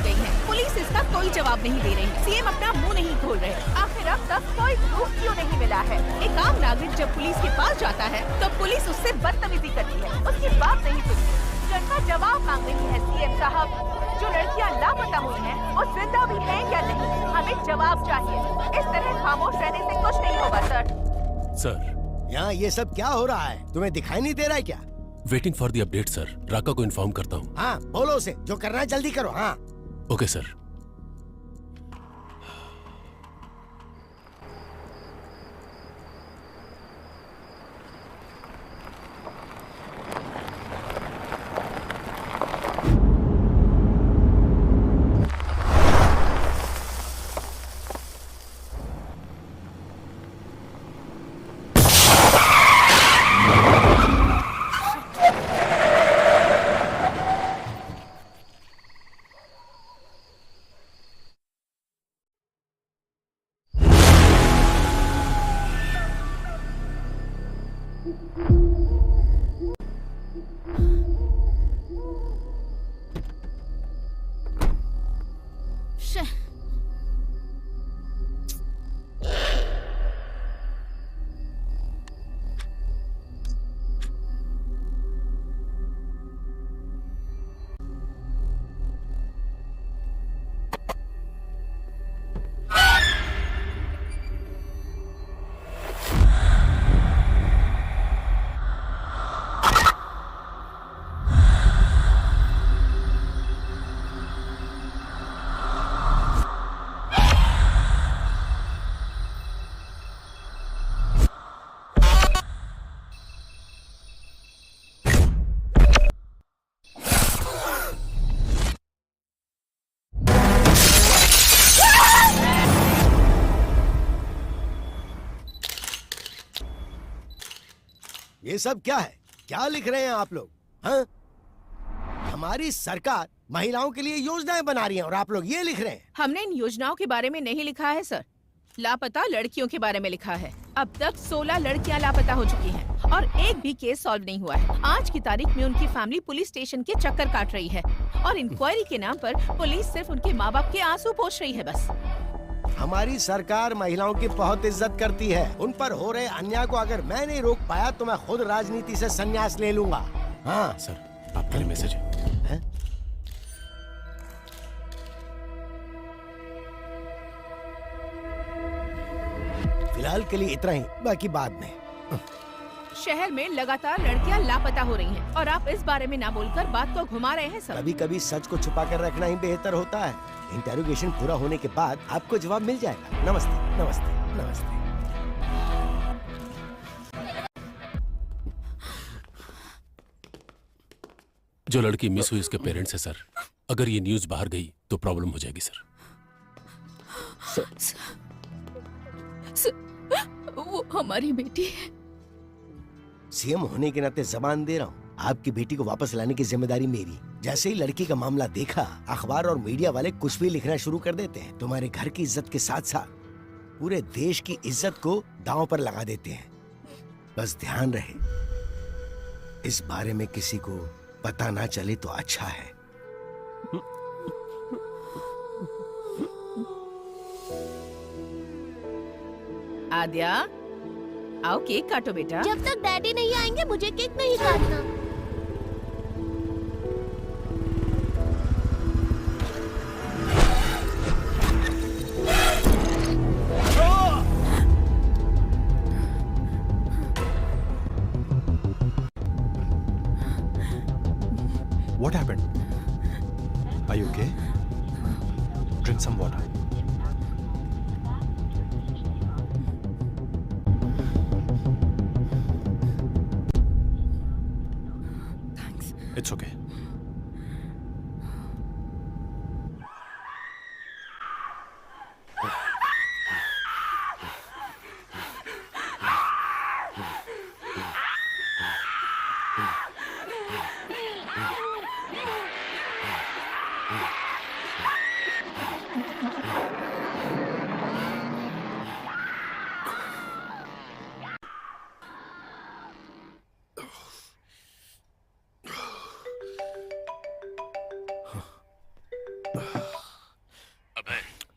गई हैं। पुलिस इसका कोई जवाब नहीं दे रही। सीएम अपना मुंह नहीं खोल रहे। आखिर अब तक कोई प्रूफ क्यों नहीं मिला है? एक आम नागरिक जब पुलिस के पास जाता है तो पुलिस उससे बदतमीजी करती है, उसकी बात नहीं सुनती। जनता जवाब मांग रही है। सीएम साहब, जो लड़कियां लापता हुई हैं, वो जिंदा भी हैं या नहीं? हमें जवाब चाहिए। इस तरह खामोश रहने से कुछ नहीं होगा सर। यहाँ ये सब क्या हो रहा है? तुम्हें दिखाई नहीं दे रहा है क्या? Waiting for the update sir. Raka को इन्फॉर्म करता हूँ। हाँ, बोलो उसे जो करना है जल्दी करो। हाँ ओके सर। ये सब क्या है? क्या लिख रहे हैं आप लोग? हाँ? हमारी सरकार महिलाओं के लिए योजनाएं बना रही है और आप लोग ये लिख रहे हैं? हमने इन योजनाओं के बारे में नहीं लिखा है सर। लापता लड़कियों के बारे में लिखा है। अब तक 16 लड़कियां लापता हो चुकी हैं और एक भी केस सॉल्व नहीं हुआ है। आज की तारीख में उनकी फैमिली पुलिस स्टेशन के चक्कर काट रही है और इंक्वायरी के नाम पर पुलिस सिर्फ उनके माँ बाप के आंसू पोंछ रही है बस। हमारी सरकार महिलाओं की बहुत इज्जत करती है। उन पर हो रहे अन्याय को अगर मैं नहीं रोक पाया तो मैं खुद राजनीति से संन्यास ले लूंगा। हाँ सर, आपके लिए मैसेज है। फिलहाल के लिए इतना ही, बाकी बाद में। शहर में लगातार लड़कियां लापता हो रही हैं और आप इस बारे में ना बोलकर बात को घुमा रहे हैं सर। कभी कभी सच को छुपा कर रखना ही बेहतर होता है। इंटेरोगेशन पूरा होने के बाद आपको जवाब मिल जाएगा। नमस्ते नमस्ते नमस्ते। जो लड़की मिस हुई उसके पेरेंट्स है सर। अगर ये न्यूज़ बाहर गई तो प्रॉब्लम हो जाएगी सर। वो हमारी बेटी है। सीएम होने के नाते जबान दे रहा हूँ, आपकी बेटी को वापस लाने की जिम्मेदारी मेरी। जैसे ही लड़की का मामला देखा, अखबार और मीडिया वाले कुछ भी लिखना शुरू कर देते हैं। तुम्हारे घर की इज्जत के साथ साथ पूरे देश की इज्जत को दांव पर लगा देते हैं। बस ध्यान रहे, इस बारे में किसी को पता ना चले तो अच्छा है। आद्या, आओ केक काटो बेटा। जब तक डैडी नहीं आएंगे मुझे केक नहीं काटना। What happened? Are you okay? Drink some water. Thanks. It's okay.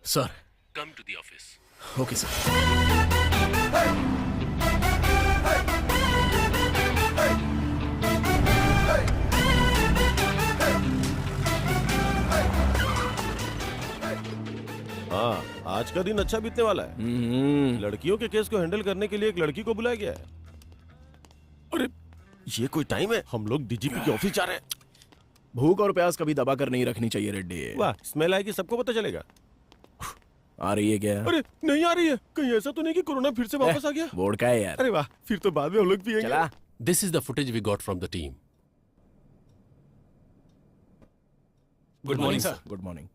Sir come to the office. Okay sir. हाँ, आज का दिन अच्छा बीतने वाला है। लड़कियों के केस को हैंडल करने के लिए एक लड़की को बुलाया गया है। अरे ये कोई टाइम है? हम लोग डीजीपी के ऑफिस जा रहे हैं। भूख और प्यास कभी दबा कर नहीं रखनी चाहिए रेड्डी। वाह, स्मेल आएगी, सबको पता चलेगा। आ रही है क्या? अरे नहीं आ रही है। कहीं ऐसा तो नहीं कि कोरोना फिर से वापस आ गया? बोर्ड का है यार। अरे वाह, फिर तो बाद में हम लोग पिएंगे। चला। This is the footage we got from the team. Good morning sir. Good morning.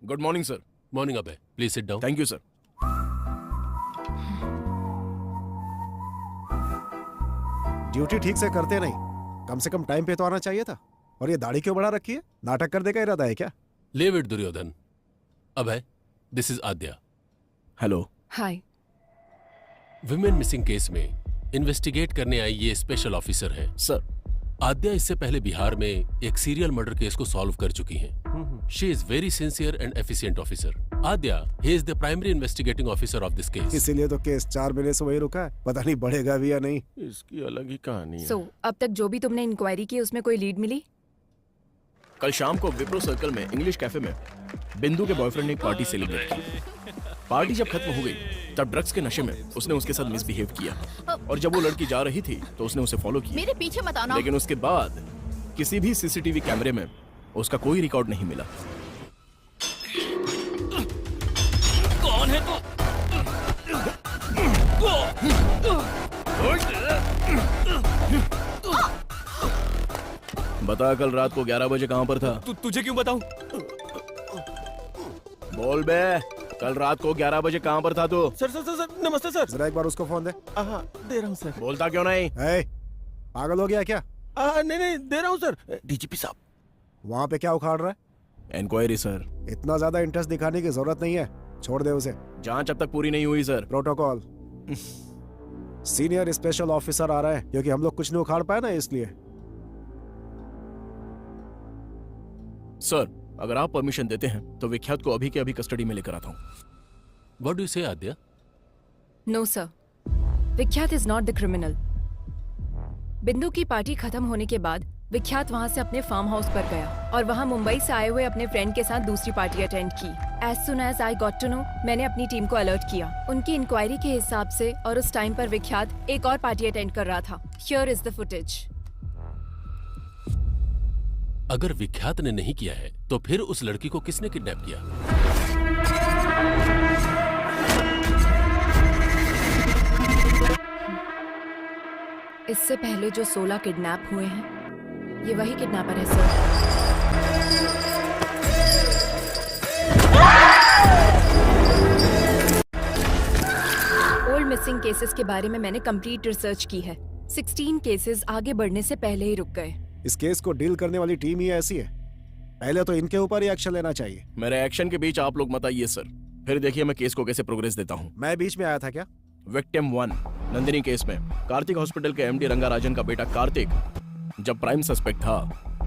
Good morning sir. Morning अबे, please sit down. Thank you sir. Duty ठीक से करते नहीं, कम से कम टाइम पे तो आना चाहिए था। और ये दाढ़ी क्यों बढ़ा रखी है? नाटक करने का इरादा है क्या? Leave it Duryodhan. अबे, this is Aadya. Hello. Hi. Women missing case में इन्वेस्टिगेट करने आई ये स्पेशल ऑफिसर हैं। सर, आद्या इससे पहले बिहार में एक सीरियल मर्डर केस को सॉल्व कर चुकी हैं। She is very sincere and efficient officer. Aadya, he is the primary investigating officer of this case. इसीलिए तो केस 4 महीने से वही रुका है, पता नहीं बढ़ेगा भी या नहीं। इसकी अलग ही कहानी है। सो अब तक जो भी तुमने इंक्वायरी की उसमें कोई लीड मिली? कल शाम को विप्रो सर्कल में इंग्लिश कैफे में बिंदु के बॉयफ्रेंड ने एक पार्टी सेलिब्रेट की। पार्टी जब खत्म हो गई तब ड्रग्स के नशे में उसने उसके साथ मिसबिहेव किया और जब वो लड़की जा रही थी तो उसने उसे फॉलो किया। मेरे पीछे मत आना। लेकिन उसके बाद किसी भी सीसीटीवी कैमरे में उसका कोई रिकॉर्ड नहीं मिला। कौन है तू? बता, कल रात को 11 बजे कहां पर था? तुझे क्यों बताऊं? बोल बे, कल रात को 11 बजे कहां पर था तू? सर सर सर सर, नमस्ते सर। जरा एक बार उसको फोन दे। हाँ, दे रहा हूँ सर। बोलता क्यों नहीं? ए, पागल हो गया क्या? नहीं नहीं, दे रहा हूँ सर। डीजीपी साहब। वहाँ पे क्या उखाड़ रहा है? Enquiry sir. इतना ज्यादा इंटरेस्ट दिखाने की जरूरत नहीं है, छोड़ दे उसे। जांच अब तक पूरी नहीं हुई sir. Protocol. Senior special officer आ रहा है, क्योंकि हम लोग कुछ नहीं उखाड़ पाए ना, इसलिए। सर, अगर आप परमिशन देते हैं तो विख्यात को अभी के अभी कस्टडी में लेकर आता हूँ। व्हाट डू यू से आद्या? नो सर, विख्यात इज नॉट द क्रिमिनल। बिंदु की पार्टी खत्म होने के बाद विख्यात वहां से अपने फार्म हाउस पर गया और वहां मुंबई से आए हुए अपने फ्रेंड के साथ दूसरी पार्टी अटेंड की। As soon as I got to know, मैंने अपनी टीम को अलर्ट किया। उनकी इंक्वायरी के हिसाब से और उस टाइम पर विख्यात एक और पार्टी अटेंड कर रहा था। Here is the footage. अगर विख्यात ने नहीं किया है तो फिर उस लड़की को किसने किडनैप किया? इससे पहले जो 16 किडनैप हुए हैं, ये वही किडनैपर है सर। ओल्ड मिसिंग केसेस के बारे में मैंने कंप्लीट रिसर्च की है। 16 केसेस आगे बढ़ने से पहले ही रुक गए। इस केस को डील करने वाली टीम ही ऐसी है, पहले तो इनके ऊपर ही एक्शन लेना चाहिए। मेरे एक्शन के बीच आप लोग मत आइए सर, फिर देखिए मैं केस को कैसे प्रोग्रेस देता हूँ। मैं बीच में आया था क्या? विक्टिम 1 नंदिनी केस में कार्तिक हॉस्पिटल के एमडी रंगाराजन का बेटा कार्तिक जब प्राइम सस्पेक्ट था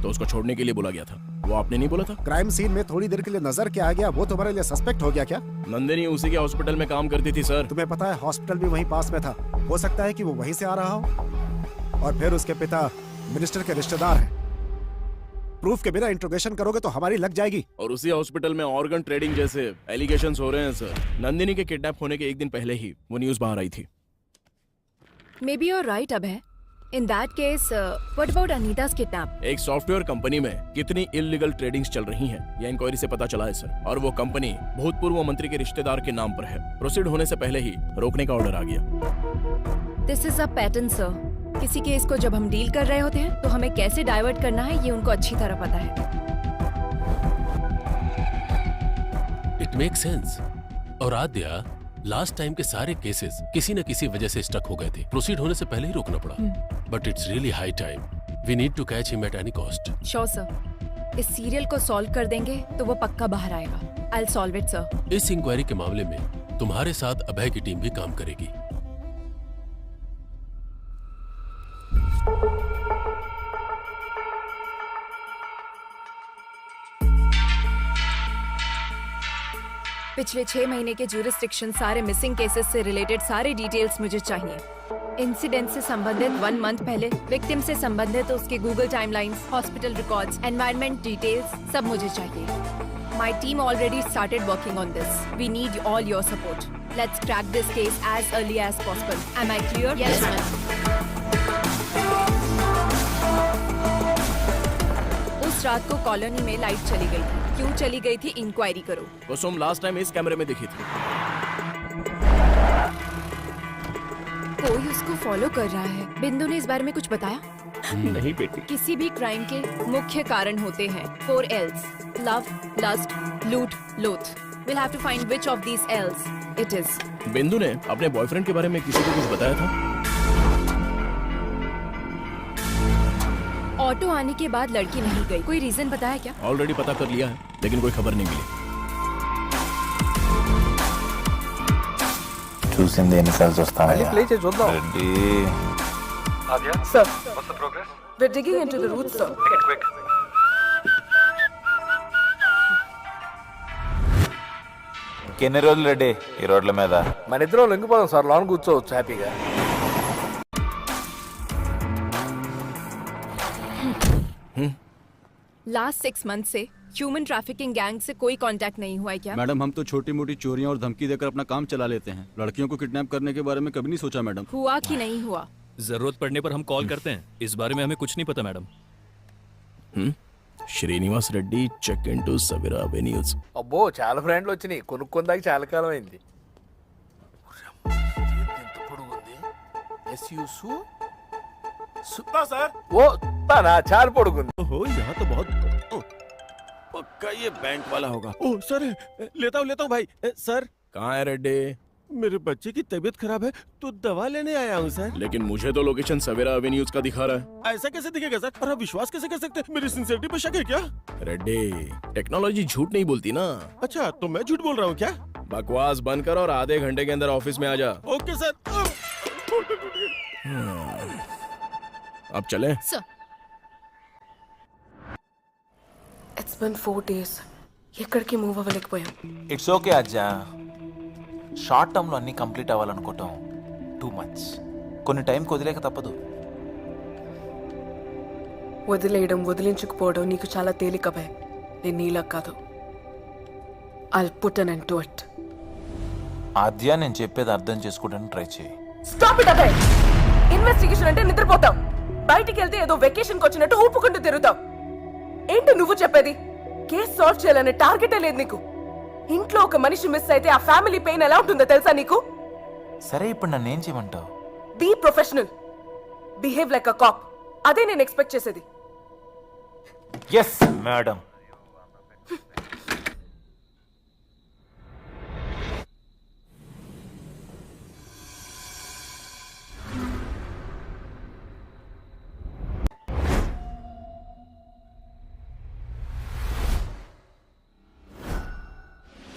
तो उसको छोड़ने के लिए बोला गया था। वो आपने नहीं बोला था? क्राइम सीन में थोड़ी देर के लिए नजर क्या आ गया, वो तुम्हारे लिए सस्पेक्ट हो गया क्या? नंदिनी उसी के हॉस्पिटल में काम करती थी सर। तुम्हें पता है हॉस्पिटल भी वहीं पास में था, हो सकता है कि वो वहीं से आ रहा हो। और फिर उसके पिता मिनिस्टर के रिश्तेदार हैं। प्रूफ के बिना इंट्रोगेशन करोगे तो हमारी लग जाएगी। और उसी हॉस्पिटल में ऑर्गन ट्रेडिंग जैसे एलिगेशंस हो रहे हैं सर। नंदिनी के किडनैप होने के एक दिन पहले ही वो न्यूज बाहर आई थी। Maybe you're right Abhay. In that case what about Anita's kidnap? एक सॉफ्टवेयर कंपनी में कितनी इल्लीगल ट्रेडिंग्स चल रही हैं, यह इंक्वायरी से पता चला है सर। और वो कंपनी भूतपूर्व मंत्री के रिश्तेदार के नाम पर है। प्रोसीड होने से पहले ही रोकने का ऑर्डर आ गया। This is a pattern sir. किसी केस को जब हम डील कर रहे होते हैं तो हमें कैसे डाइवर्ट करना है ये उनको अच्छी तरह पता है। It make sense. और आद्या, लास्ट टाइम के सारे केसेस किसी न किसी वजह से स्टक हो गए थे। प्रोसीड होने से पहले ही रोकना पड़ा। But it's really high time. We need to catch him at any cost. Sure sir. इस सीरियल को सॉल्व कर देंगे तो वो पक्का बाहर आएगा। I will solve it sir. इस इंक्वायरी के मामले में तुम्हारे साथ अभय की टीम भी काम करेगी। पिछले 6 महीने के ज्यूरिस्डिक्शन, सारे मिसिंग केसेस से रिलेटेड सारे डिटेल्स मुझे चाहिए। इंसिडेंट से संबंधित 1 मंथ पहले, विक्टिम से संबंधित उसके Google timelines, hospital records, environment details सब मुझे चाहिए। My team already started working on this. We need all your support. Let's crack this case as early as possible. Am I clear? Yes ma'am. उस रात को colony में light चली गई थी। क्यों चली गई थी, इंक्वायरी करो। कुसुम लास्ट टाइम इस कैमरे में दिखी थी। कोई उसको फॉलो कर रहा है। बिंदु ने इस बारे में कुछ बताया? नहीं बेटी। किसी भी क्राइम के मुख्य कारण होते हैं 4 L's: लव, लस्ट, लूट, लोथ। We'll have to find which of these L's it is. बिंदु ने अपने बॉयफ्रेंड के बारे में किसी को कुछ बताया था? ऑटो आने के बाद लड़की नहीं गई। कोई रीजन बताया क्या? ऑलरेडी पता कर लिया है, लेकिन कोई खबर नहीं मिली। చూసింది ఎన్నిసార్లు చూస్తాను ప్లే చేసి చూద్దాం. Reddy Sir, what's the progress? We're digging into the roots, sir. quick. ఎన్ని రోజులు రెడ్డి ఈ రోడ్ల మీద? మన ఇద్దరం లొంగిపోదాం సార్, లాన్ కూర్చోవచ్చు హ్యాపీగా. लास्ट 6 मंथ से ह्यूमन ट्रैफिकिंग गैंग से कोई कांटेक्ट नहीं हुआ है क्या? मैडम हम तो छोटी मोटी चोरियां और धमकी देकर अपना काम चला लेते हैं। लड़कियों को किडनैप करने के बारे में कभी नहीं सोचा मैडम। हुआ कि नहीं हुआ? जरूरत पड़ने पर हम कॉल करते हैं। इस बारे में हमें कुछ नहीं पता madam. Srinivas Reddy check into Savira avenues. అబ్బో చాలా ఫ్రెండ్లు వచ్చినాయి, కొనుక్కుందాక చాలా కాలం అయింది. ఓ తానా చాలా పొడుగుంది. ओहो यहाँ तो बहुत पक्का ये बैंक वाला होगा। ओह सर, लेता हूँ भाई। सर कहाँ है रेड्डी? मेरे बच्चे की तबीयत खराब है तो दवा लेने आया हूँ सर। लेकिन मुझे तो लोकेशन सवेरा एवेन्यूज का दिखा रहा है। ऐसा कैसे दिखेगा सर? और आप विश्वास कैसे कर सकते हैं? मेरी सिंसियरिटी पे शक है क्या? रेड्डी, टेक्नोलॉजी झूठ नहीं बोलती ना। अच्छा तो मैं झूठ बोल रहा हूँ क्या? बकवास बंद कर और आधे घंटे के अंदर ऑफिस में आ जा। Okay sir. अब चले? Sir. It's been 4 days. ఎక్కడికి మూవ్ అవ్వలేకపోయాం. ఇట్స్ ఓకే అజ్జా. షార్ట్ టర్మ్ లో అన్ని కంప్లీట్ అవ్వాలనుకోవటం టూ మచ్. కొన్ని టైం వదిలేక తప్పదు. వదిలేయడం, వదిలించుకుపోవడం నీకు చాలా తేలిక భయ. నేను నీలా కాదు. I'll put an end to it. ఆద్య నేను చెప్పేది అర్థం చేసుకోవడానికి ట్రై చేయి. Stop it Abhay. ఇన్వెస్టిగేషన్ అంటే నిద్రపోతాం. బయటికి వెళ్తే ఏదో వెకేషన్కి వచ్చినట్టు ఊపుకుంటూ తిరుగుతాం. ఏంటి నువ్వు చెప్పేది? కేసు సాల్వ్ చేయాలనే టార్గెటే లేదు నీకు. ఇంట్లో ఒక మనిషి మిస్ అయితే ఆ ఫ్యామిలీ పెయిన్ ఎలా ఉంటుందో తెలుసా నీకు? సరే ఇప్పుడు నన్ను ఏం చేయమంటావు? Be professional, behave like a cop. అదే నేను ఎక్స్పెక్ట్ చేసేది. Yes madam.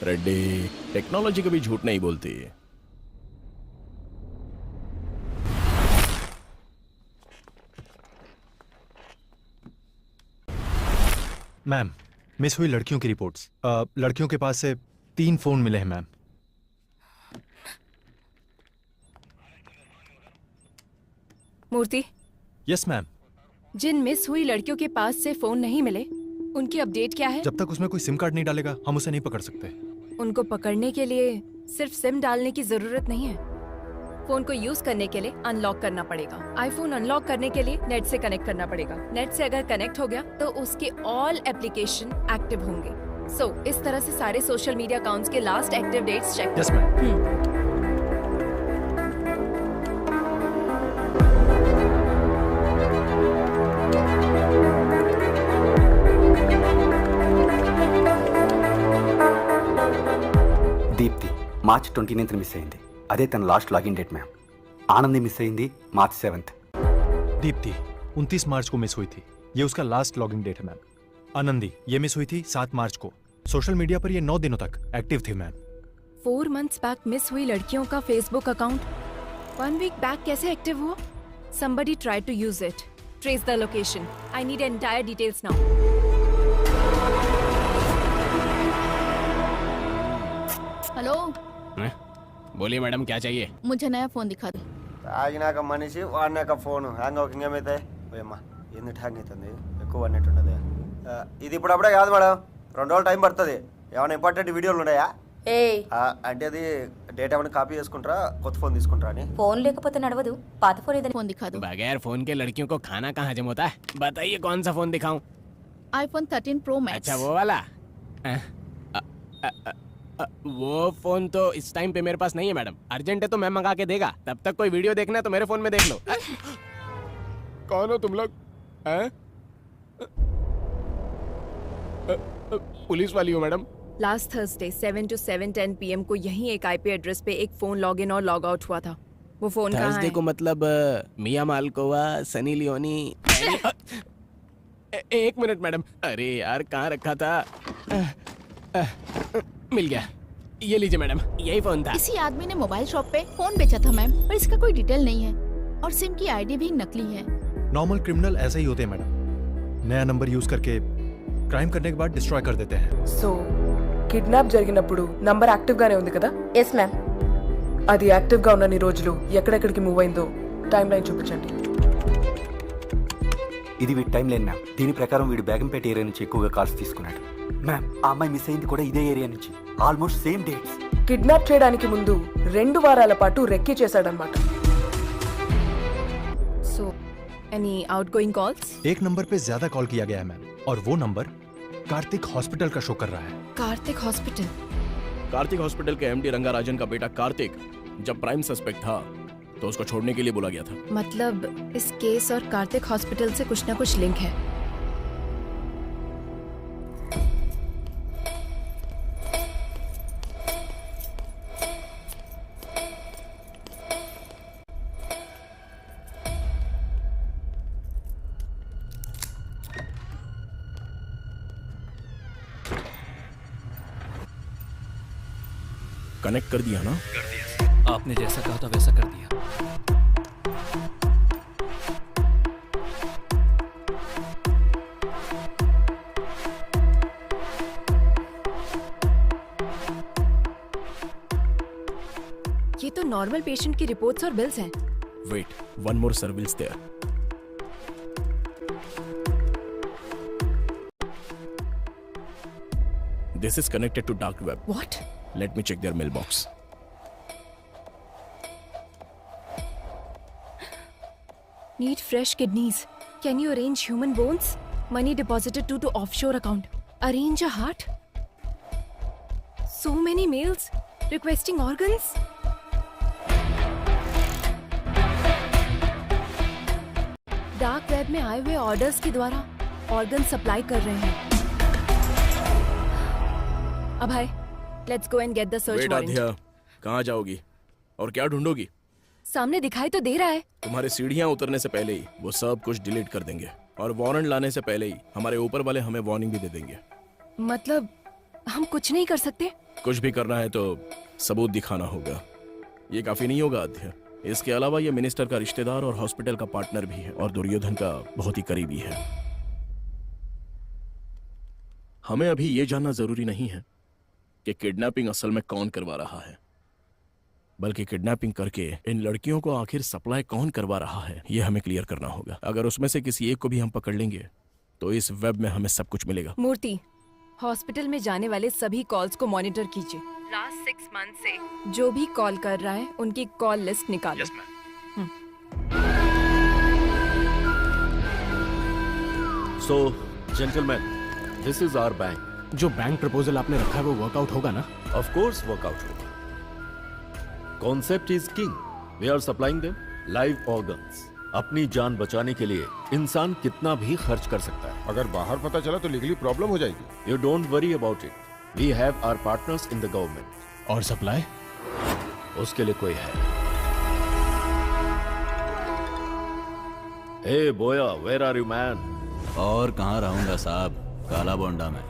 रेड्डी, टेक्नोलॉजी कभी झूठ नहीं बोलती। मैम, मिस हुई लड़कियों की रिपोर्ट्स। लड़कियों के पास से 3 फोन मिले हैं मैम। मूर्ति, यस मैम। जिन मिस हुई लड़कियों के पास से फोन नहीं मिले, उनकी अपडेट क्या है? जब तक उसमें कोई सिम कार्ड नहीं डालेगा हम उसे नहीं पकड़ सकते। उनको पकड़ने के लिए सिर्फ सिम डालने की जरूरत नहीं है। फोन को यूज करने के लिए अनलॉक करना पड़ेगा। आईफोन अनलॉक करने के लिए नेट से कनेक्ट करना पड़ेगा। नेट से अगर कनेक्ट हो गया तो उसके ऑल एप्लीकेशन एक्टिव होंगे। सो इस तरह से सारे सोशल मीडिया अकाउंट्स के last active dates check. Yes ma'am. Deepti March 29th miss అయింది. అదే తన last login date ma'am. Anandi miss అయింది మార్చ్ 7th. दीप्ति 29 मार्च को मिस हुई थी, ये उसका लास्ट लॉगिन डेट है मैम. आनंदी ये मिस हुई थी 7 मार्च को. सोशल मीडिया पर ये 9 दिनों तक एक्टिव थी मैम. 4 months बैक मिस हुई लड़कियों का फेसबुक अकाउंट 1 week बैक कैसे एक्टिव हुआ? Somebody tried to use it. Trace the location. I need entire details now. बोलिए मैडम, क्या चाहिए? मुझे नया फोन दिखा दो। తాగినాక మనిషి వాడినాక ఫోను హ్యాంగ్ అవ్వక ఇంకేమైతే పోయమ్మా ఎందుకు హ్యాంగ్ అవుతుంది ఎక్కువ అన్నట్టున్నది ఇది ఇప్పుడు అప్పుడే కాదు మేడం 2 రోజులు టైం పడుతుంది ఏమైనా ఇంపార్టెంట్ వీడియోలు ఉన్నాయా అంటే అది డేటా ఏమైనా కాపీ చేసుకుంటారా కొత్త ఫోన్ తీసుకుంటారా అని फोन లేకపోతే నడవదు పాత फोन ఏదైనా फोन दिखा दो। बगैर फोन के लड़कियों को खाना कहाँ हजम होता है? बताइए कौन सा फोन दिखाऊं? IPhone 13 pro max. अच्छा वो वाला? वो फोन तो इस टाइम पे मेरे पास नहीं है मैडम। अर्जेंट है तो मैं मंगा के देगा। तब तक कोई वीडियो देखना है तो मेरे फोन में देख लो। कौन हो तुम लोग? पुलिस वाली हो madam? Last Thursday 7 to 7:10 PM को यही एक IP एड्रेस पे एक फोन लॉग इन और लॉग आउट हुआ था। वो फोन कहाँ थर्सडे है? को मतलब मिया मालकोवा, सनी लियोनी। एक मिनट मैडम, अरे यार कहाँ रखा था? मिल गया, ये लीजिए मैडम, यही फोन था। इसी आदमी ने मोबाइल शॉप पे फोन बेचा था मैम, पर इसका कोई डिटेल नहीं है और सिम की आईडी भी नकली है। नॉर्मल क्रिमिनल ऐसे ही होते हैं मैडम, नया नंबर यूज करके क्राइम करने के बाद डिस्ट्रॉय कर देते हैं। సో కిడ్నాప్ జరిగినప్పుడు నంబర్ యాక్టివ్ గానే ఉంది కదా? Yes ma'am. అది యాక్టివ్ గా ఉన్న రోజులు ఎక్కడెక్కడికి మూవ్ అయిందో టైం లైన్ చూపించండి। ఇది వీడి టైం లైన్ మ్యామ్। దీని ప్రకారం వీడు బేగంపేట ఏరియా నుంచి ఎక్కువగా కాల్స్ తీసుకున్నాడు మ్యామ్। ఆ అమ్మాయి మిస్ అయింది కూడా ఇదే ఏరియా నుంచి, ఆల్మోస్ట్ సేమ్ డేట్స్। కిడ్నాప్ చేయడానికి ముందు 2 వారాల పాటు రెక్కీ చేశాడన్నమాట। So, any outgoing calls? एक नंबर पे ज्यादा कॉल किया गया है मैम, और वो नंबर कार्तिक हॉस्पिटल का शो कर रहा है। कार्तिक हॉस्पिटल? कार्तिक हॉस्पिटल के MD रंगाराजन का बेटा कार्तिक जब प्राइम सस्पेक्ट था तो उसको छोड़ने के लिए बोला गया था। मतलब इस केस और कार्तिक हॉस्पिटल से कुछ ना कुछ लिंक है। कनेक्ट कर दिया ना? कर दिया। आपने जैसा कहा था वैसा कर दिया। ये तो नॉर्मल पेशेंट की रिपोर्ट्स और बिल्स हैं। Wait, one more surveils there. This is connected to dark web. What? Let me check their mailbox. Need fresh kidneys. Can you arrange human bones? Money deposited to offshore account. Arrange a heart? So many mails requesting organs. Dark web में आए हुए orders के द्वारा organ supply कर रहे हैं। Abhay, let's go and get the search warrant. Aadhya, कहाँ जाओगी और क्या ढूंढोगी? सामने दिखाई तो दे रहा है। तुम्हारे सीढ़ियाँ उतरने से पहले ही वो सब कुछ डिलीट कर देंगे और वारंट लाने से पहले ही हमारे ऊपर वाले हमें वार्निंग भी दे देंगे। मतलब हम कुछ नहीं कर सकते? कुछ भी करना है तो सबूत दिखाना होगा। ये काफी नहीं होगा आध्या। इसके अलावा ये मिनिस्टर का रिश्तेदार और हॉस्पिटल का पार्टनर भी है और दुर्योधन का बहुत ही करीबी है। हमें अभी ये जानना जरूरी नहीं है कि किडनैपिंग असल में कौन करवा रहा है, बल्कि किडनैपिंग करके इन लड़कियों को आखिर सप्लाई कौन करवा रहा है ये हमें क्लियर करना होगा। अगर उसमें से किसी एक को भी हम पकड़ लेंगे तो इस वेब में हमें सब कुछ मिलेगा। मूर्ति, हॉस्पिटल में जाने वाले सभी कॉल्स को मॉनिटर कीजिए। लास्ट 6 मंथ से जो भी कॉल कर रहा है उनकी कॉल लिस्ट निकालो। So gentleman, this is our bank. जो बैंक प्रपोजल आपने रखा है वो वर्कआउट होगा ना? ऑफ कोर्स वर्कआउट होगा। Concept is king. We are supplying them live organs. अपनी जान बचाने के लिए इंसान कितना भी खर्च कर सकता है। अगर बाहर पता चला तो लीगली प्रॉब्लम हो जाएगी। You don't worry about it. We have our partners in the government. और सप्लाई? उसके लिए कोई है। हे बोया, वेयर आर यू मैन? और कहाँ रहूंगा साहब, काला बोंडा में।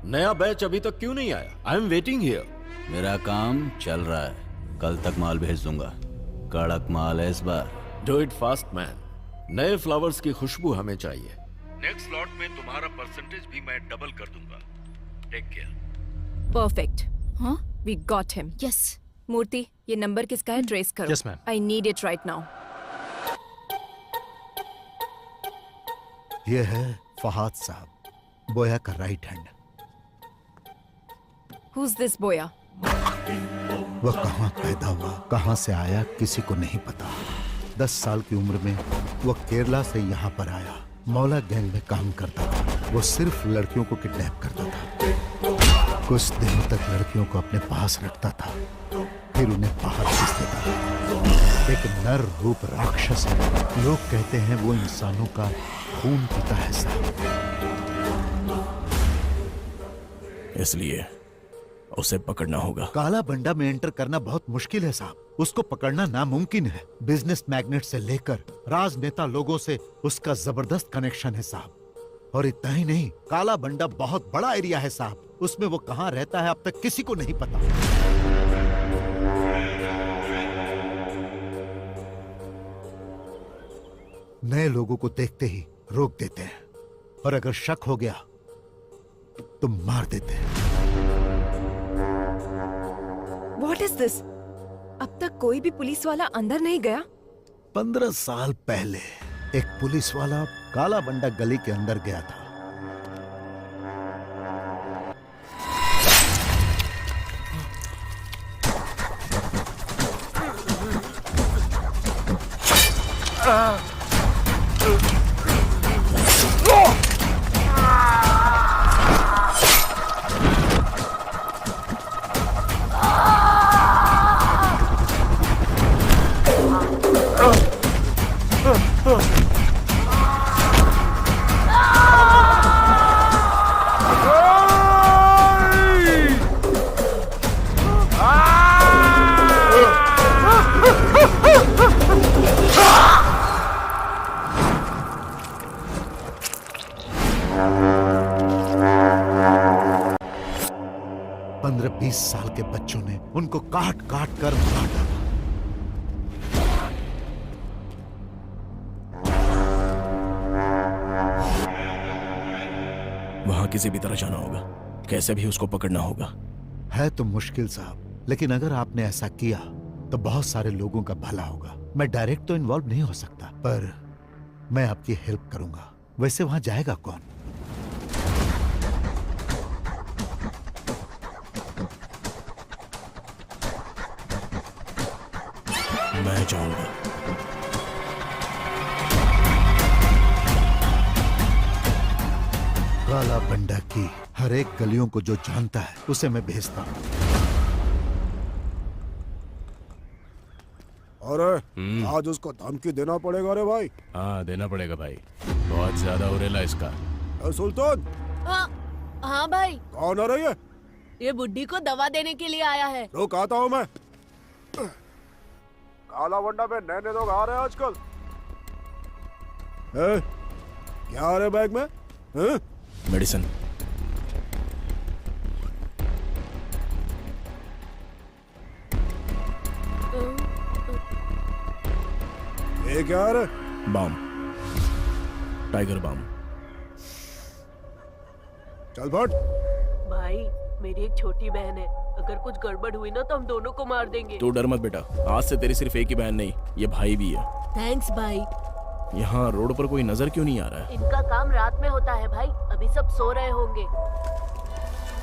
नया बैच अभी तक क्यों नहीं आया? I am waiting here. मेरा काम चल रहा है, कल तक माल भेज दूंगा। कड़क माल है इस बार। Do it fast man. नए फ्लावर्स की खुशबू हमें चाहिए। नेक्स्ट स्लॉट में तुम्हारा परसेंटेज भी मैं डबल कर दूंगा। Take care. परफेक्ट। हाँ, we got him. Yes. Murthy, ये नंबर किसका है? ट्रेस करो। Yes, ma'am. I need it right now. ये है फहाद साहब, बोया का राइट हैंड। Who's this बोया? वह कहाँ पैदा हुआ, कहाँ से आया, किसी को नहीं पता। 10 साल की उम्र में वह केरला से यहाँ पर आया। मौला गैंग में काम करता था। वो सिर्फ लड़कियों को किडनैप करता था। कुछ दिनों तक लड़कियों को अपने पास रखता था, फिर उन्हें बाहर भेज देता था। एक नर रूप राक्षस है। लोग कहते हैं वो इंसानों का खून पीता है साहब। इसलिए उसे पकड़ना होगा। काला बंडा में एंटर करना बहुत मुश्किल है साहब। उसको पकड़ना नामुमकिन है। बिजनेस मैग्नेट से लेकर राजनेता लोगों से उसका जबरदस्त कनेक्शन है साहब। और इतना ही नहीं, काला बंडा बहुत बड़ा एरिया है साहब। उसमें वो कहाँ रहता है अब तक किसी को नहीं पता। नए लोगों को देखते ही रोक देते हैं, और अगर शक हो गया तो मार देते हैं। What is this? अब तक कोई भी पुलिस वाला अंदर नहीं गया? 15 साल पहले एक पुलिस वाला काला बंडा गली के अंदर गया था। साल के बच्चों ने उनको काट काट कर मार डाला। वहां किसी भी तरह जाना होगा, कैसे भी उसको पकड़ना होगा। है तो मुश्किल साहब, लेकिन अगर आपने ऐसा किया तो बहुत सारे लोगों का भला होगा। मैं डायरेक्ट तो इन्वॉल्व नहीं हो सकता, पर मैं आपकी हेल्प करूंगा। वैसे वहां जाएगा कौन? मैं जाऊंगा। काला बंडा की हर एक गलियों को जो जानता है उसे मैं भेजता हूँ। अरे आज उसको धमकी देना पड़ेगा रे भाई। हाँ देना पड़ेगा भाई, बहुत ज्यादा उरेला इसका। सुल्तान। हाँ भाई। कौन आ रही है? ये बुड्ढी को दवा देने के लिए आया है। रुक आता हूँ मैं। काला बंडा में नए लोग आ रहे हैं आजकल। क्या आ रहे बैग में? मेडिसिन। ये क्या आ रहा? Balm, Tiger Balm. चल फट। भाई मेरी एक छोटी बहन है, अगर कुछ गड़बड़ हुई ना तो हम दोनों को मार देंगे। तू डर मत बेटा, आज से तेरी सिर्फ एक ही बहन नहीं, ये भाई भी है। थैंक्स भाई। यहाँ रोड पर कोई नजर क्यों नहीं आ रहा है? इनका काम रात में होता है भाई, अभी सब सो रहे होंगे।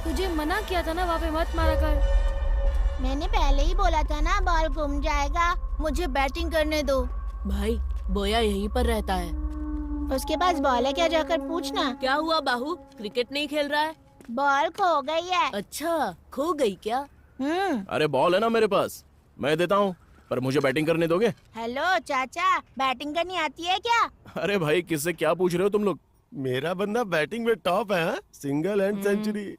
तुझे मना किया था ना वहाँ पे मत मारा कर। मैंने पहले ही बोला था ना बॉल घूम जाएगा। मुझे बैटिंग करने दो। भाई बोया यहीं पर रहता है। उसके पास बॉल है क्या, जाकर पूछना। क्या हुआ बाहू, क्रिकेट नहीं खेल रहा है? बॉल खो गई है। अच्छा खो गई क्या? अरे बॉल है ना मेरे पास, मैं देता हूँ, पर मुझे बैटिंग करने दोगे? हेलो चाचा, बैटिंग करनी आती है क्या? अरे भाई किससे क्या पूछ रहे हो तुम लोग? मेरा बंदा बैटिंग में टॉप है, सिंगल एंड सेंचुरी।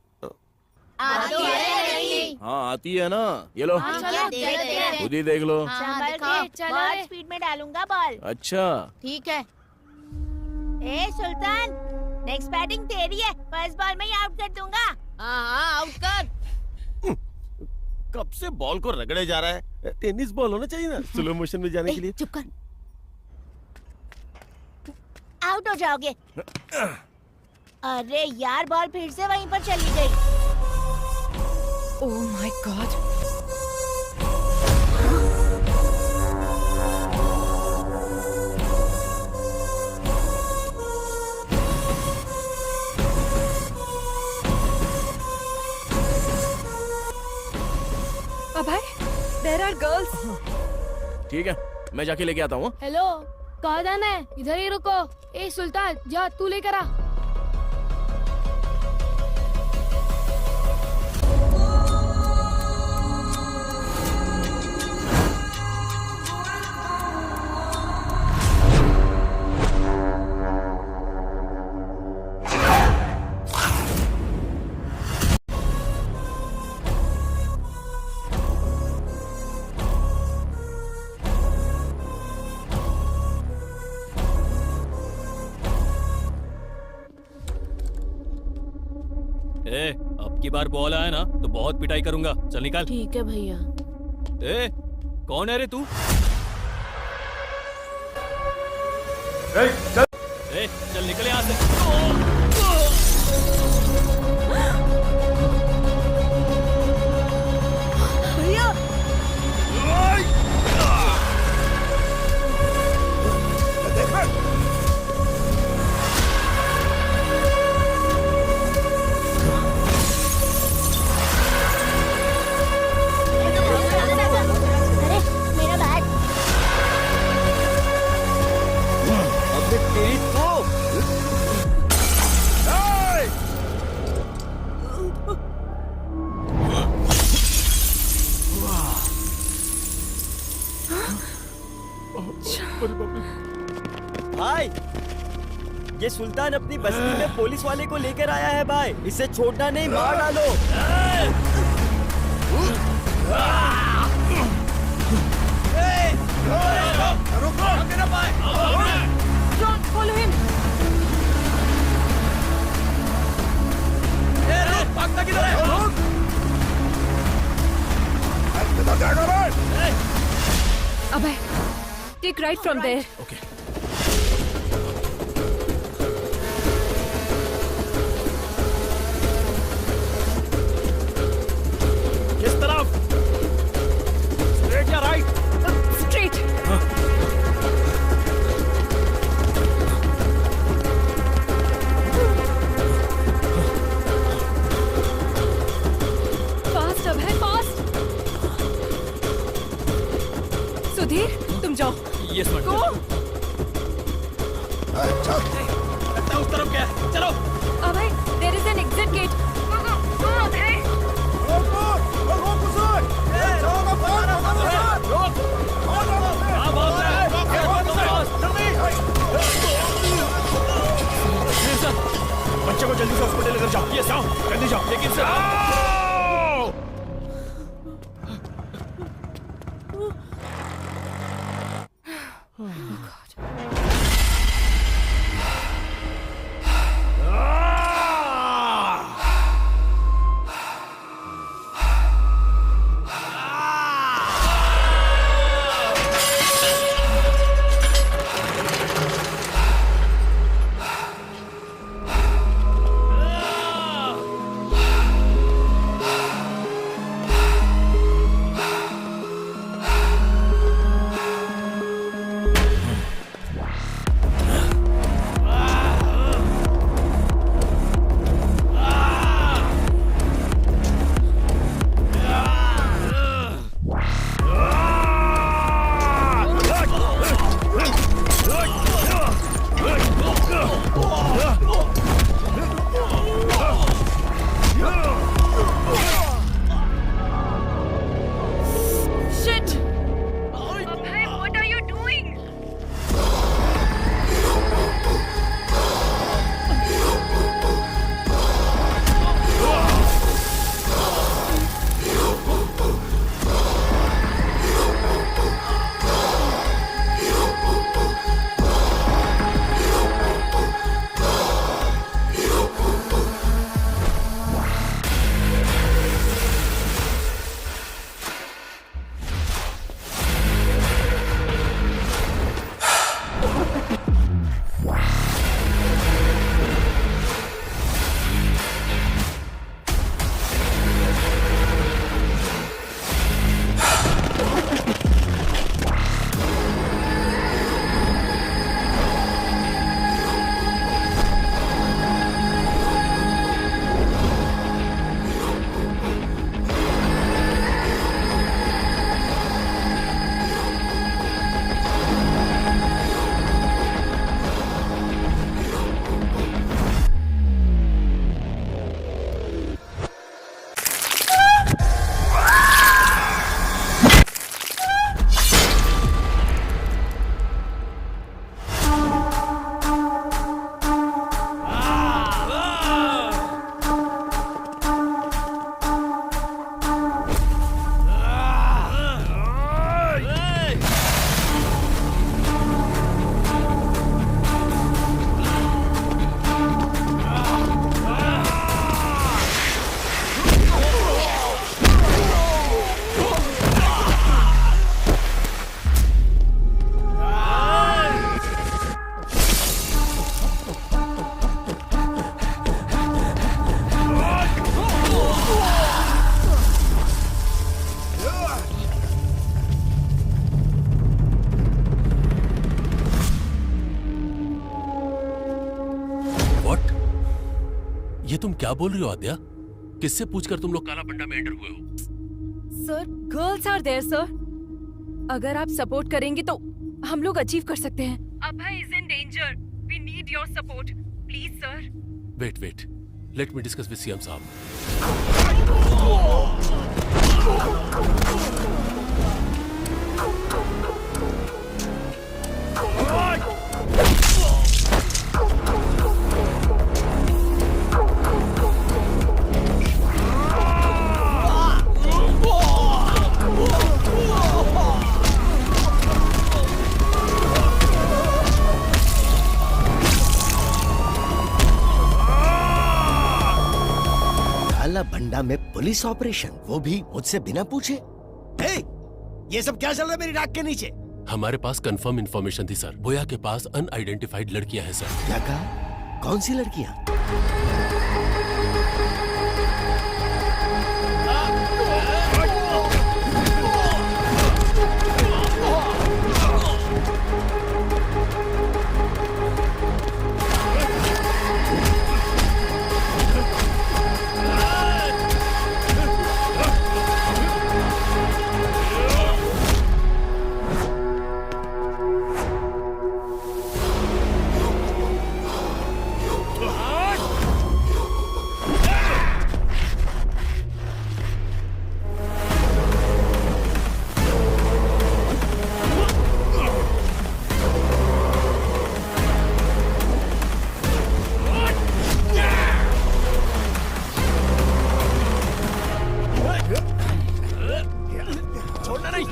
आती है? हाँ आती है ना, ये लो खुद ही देख लो। बहुत स्पीड में डालूंगा बॉल। अच्छा ठीक है। ए सुल्तान, नेक्स्ट बैटिंग तेरी है, फर्स्ट बॉल में ही आउट कर दूंगा। हाँ आउट कर। कब से बॉल को रगड़े जा रहा है? टेनिस बॉल होना चाहिए ना स्लो मोशन में जाने के लिए। चुप कर, आउट हो जाओगे। अरे यार बॉल फिर से वहीं पर चली गई। Oh my god. Abhay, there are girls. ठीक है, मैं जाके लेके आता हूँ। हेलो, कहाँ जाना है? इधर ही रुको। ए सुल्तान, जा तू लेकर आ। अब की बार बॉल आया ना तो बहुत पिटाई करूंगा। चल निकाल। ठीक है भैया। ए, कौन है रे तू? चल निकल यहाँ से। भैया भाई, ये सुल्तान अपनी बस्ती में पुलिस वाले को लेकर आया है भाई। इसे छोड़ना नहीं, मार डालो। follow him. भागता किधर है? Abhay, take right from there. Okay. किस तरफ? स्ट्रेट या right? Straight. Fast Abhay, fast. Sudhir, तुम जाओ। Yes madam. गो। लगता उस तरफ क्या है? चलो। Abhay, there is an exit gate. Go Abhay. बच्चे को जल्दी से हॉस्पिटल लेकर जाओ। ये जाओ, जल्दी जाओ। लेकिन सर तुम क्या बोल रही हो आद्या? किससे पूछकर तुम लोग काला बंडा में एंटर हुए हो? Sir, girls are there sir. अगर आप सपोर्ट करेंगे तो हम लोग अचीव कर सकते हैं। Abhay is in danger. We need your support please sir. Wait, let me discuss with CM साहब। काला भंडा में पुलिस ऑपरेशन, वो भी मुझसे बिना पूछे। हे, ये सब क्या चल रहा है मेरी नाक के नीचे? हमारे पास कंफर्म इंफॉर्मेशन थी सर। बोया के पास अनआइडेंटिफाइड लड़कियां हैं सर। क्या कहा? कौन सी लड़कियां? छोड़ना नहीं।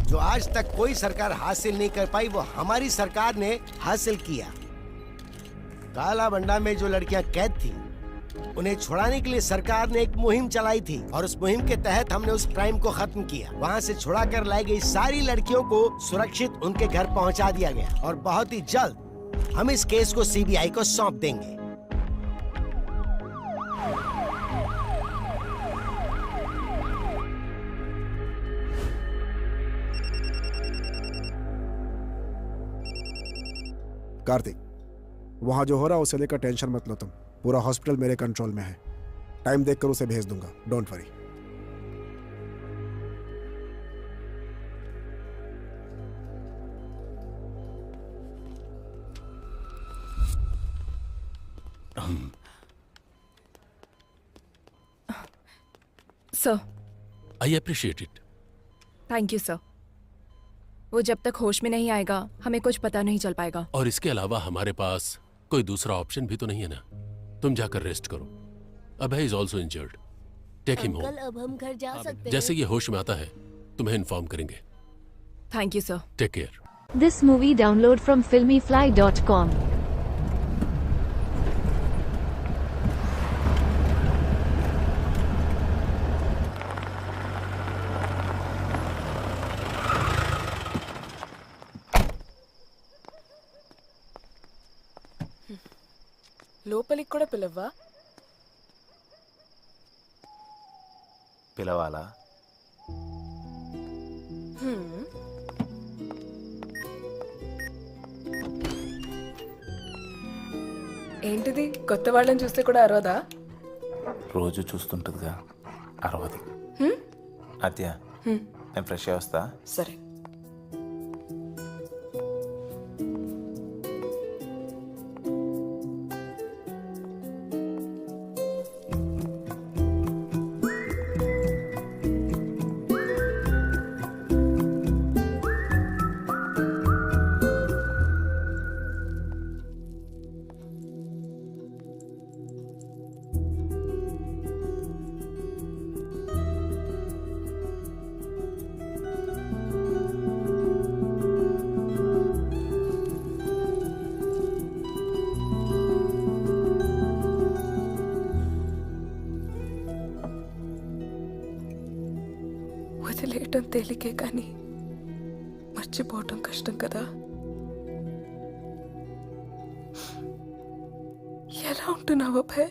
जो आज तक कोई सरकार हासिल नहीं कर पाई, वो हमारी सरकार ने हासिल किया। काला बंडा में जो लड़कियां कैद थी, उन्हें छुड़ाने के लिए सरकार ने एक मुहिम चलाई थी और उस मुहिम के तहत हमने उस क्राइम को खत्म किया। वहां से छुड़ाकर लाई गई सारी लड़कियों को सुरक्षित उनके घर पहुंचा दिया गया और बहुत ही जल्द हम इस केस को सीबीआई को सौंप देंगे। कार्तिक, वहां जो हो रहा है उसे लेकर टेंशन मत लो तुम। पूरा हॉस्पिटल मेरे कंट्रोल में है। टाइम देखकर उसे भेज दूंगा, don't worry. Sir, I appreciate it. Thank you sir. वो जब तक होश में नहीं आएगा हमें कुछ पता नहीं चल पाएगा। और इसके अलावा हमारे पास कोई दूसरा ऑप्शन भी तो नहीं है ना। तुम जाकर रेस्ट करो। Abhay is also injured. Take him home. अब हम घर जा सकते हैं। जैसे ये होश में आता है तुम्हें इन्फॉर्म करेंगे। Thank you sir. Take care. This movie download from filmyfly.com. లోపలికి కూడా పిలవ్వా? పిలవాలా? ఏంటిది, కొత్త వాళ్ళని చూస్తే కూడా అరవదా? రోజు చూస్తుంటుందిగా, అరవదు. అత్య, నేను ఫ్రెష్ అయ్యి వస్తా. సరే. వదిలేయటం తేలికే కానీ మర్చిపోవటం కష్టం కదా. ఎలా ఉంటున్నావు అభయ్?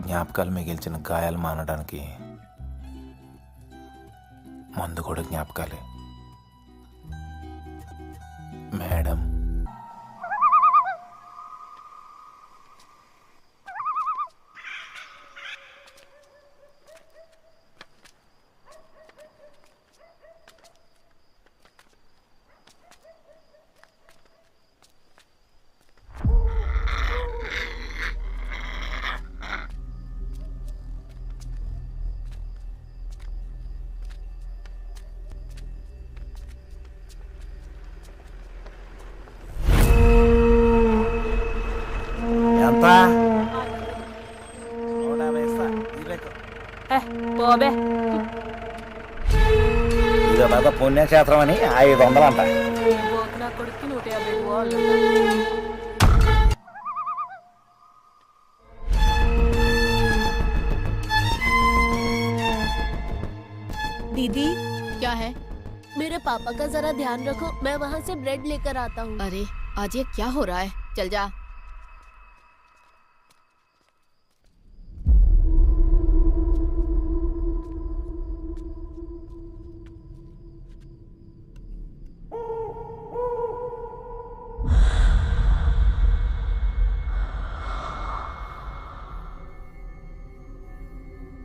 జ్ఞాపకాలు మిగిల్చిన గాయాలు మానడానికి మందు కూడా జ్ఞాపకాలే. మేడం, ఇదో పెద్ద పుణ్యక్షేత్రం అని 500 అంట. నా కొడుకు 150. दीदी क्या है? मेरे पापा का जरा ध्यान रखो, मैं वहाँ से ब्रेड लेकर आता हूँ. अरे आज ये क्या हो रहा है? चल जा.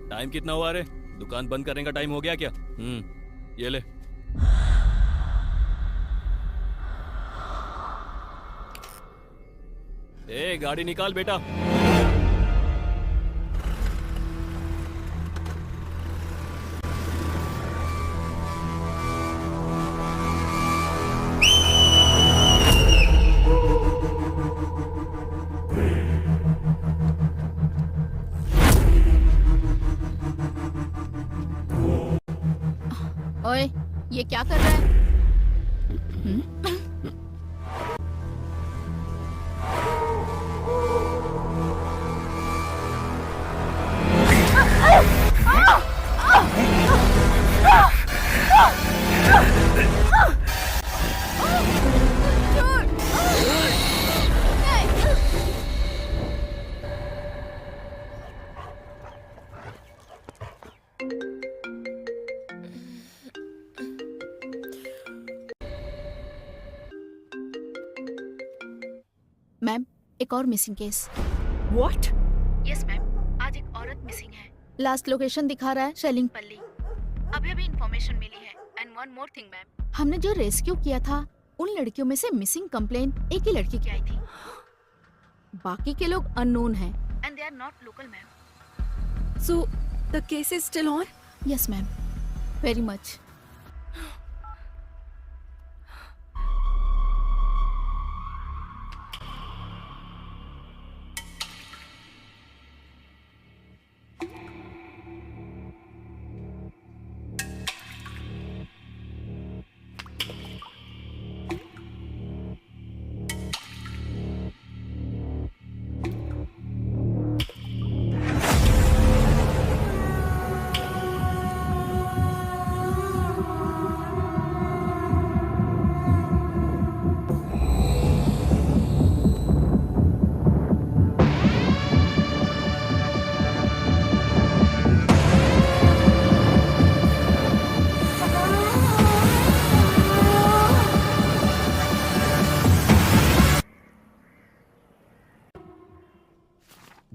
टाइम कितना हुआ रे? दुकान बंद करने का टाइम हो गया क्या? ये ले. ए गाड़ी निकाल बेटा. ओए, ये क्या कर रहा है? मैम, एक और missing case. What? Yes ma'am, आज एक औरत मिसिंग है. लास्ट लोकेशन दिखा रहा है शेलिंगपल्ली. अभी इन्फॉर्मेशन मिली है. And one more thing ma'am, हमने जो रेस्क्यू किया था उन लड़कियों में से मिसिंग कंप्लेन एक ही लड़की की आई थी. बाकी के लोग अननोन हैं and they are not local ma'am. So the case is still on? Yes ma'am, very much.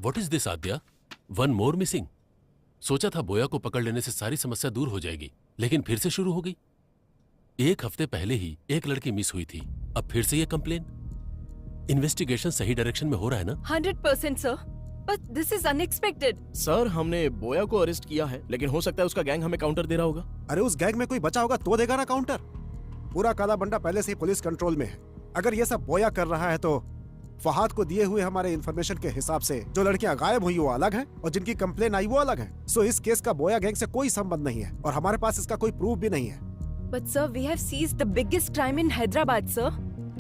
What is this, Aadya? One more missing. सोचा था बोया को पकड़ लेने से सारी समस्या दूर हो जाएगी, लेकिन फिर से शुरू हो गई. एक हफ्ते पहले ही एक लड़की मिस हुई थी, अब फिर से ये कंप्लेन. इन्वेस्टिगेशन सही डायरेक्शन में हो रहा है ना? 100% sir, but this is unexpected. Sir, हमने बोया को अरेस्ट किया है, लेकिन हो सकता है उसका गैंग हमें काउंटर दे रहा होगा. अरे उस गैंग में कोई बचा होगा तो देगा ना काउंटर. पूरा काला बंडा पहले से ही पुलिस कंट्रोल में है. अगर ये सब बोया कर रहा है तो फहाद को दिए हुए हमारे इंफॉर्मेशन के हिसाब से जो लड़कियां गायब हुई वो अलग हैं और जिनकी कंप्लेन आई वो अलग है. सो इस केस का बोया गैंग से कोई संबंध नहीं है और हमारे पास इसका कोई प्रूफ भी नहीं है. But sir, we have seized the biggest crime in Hyderabad sir.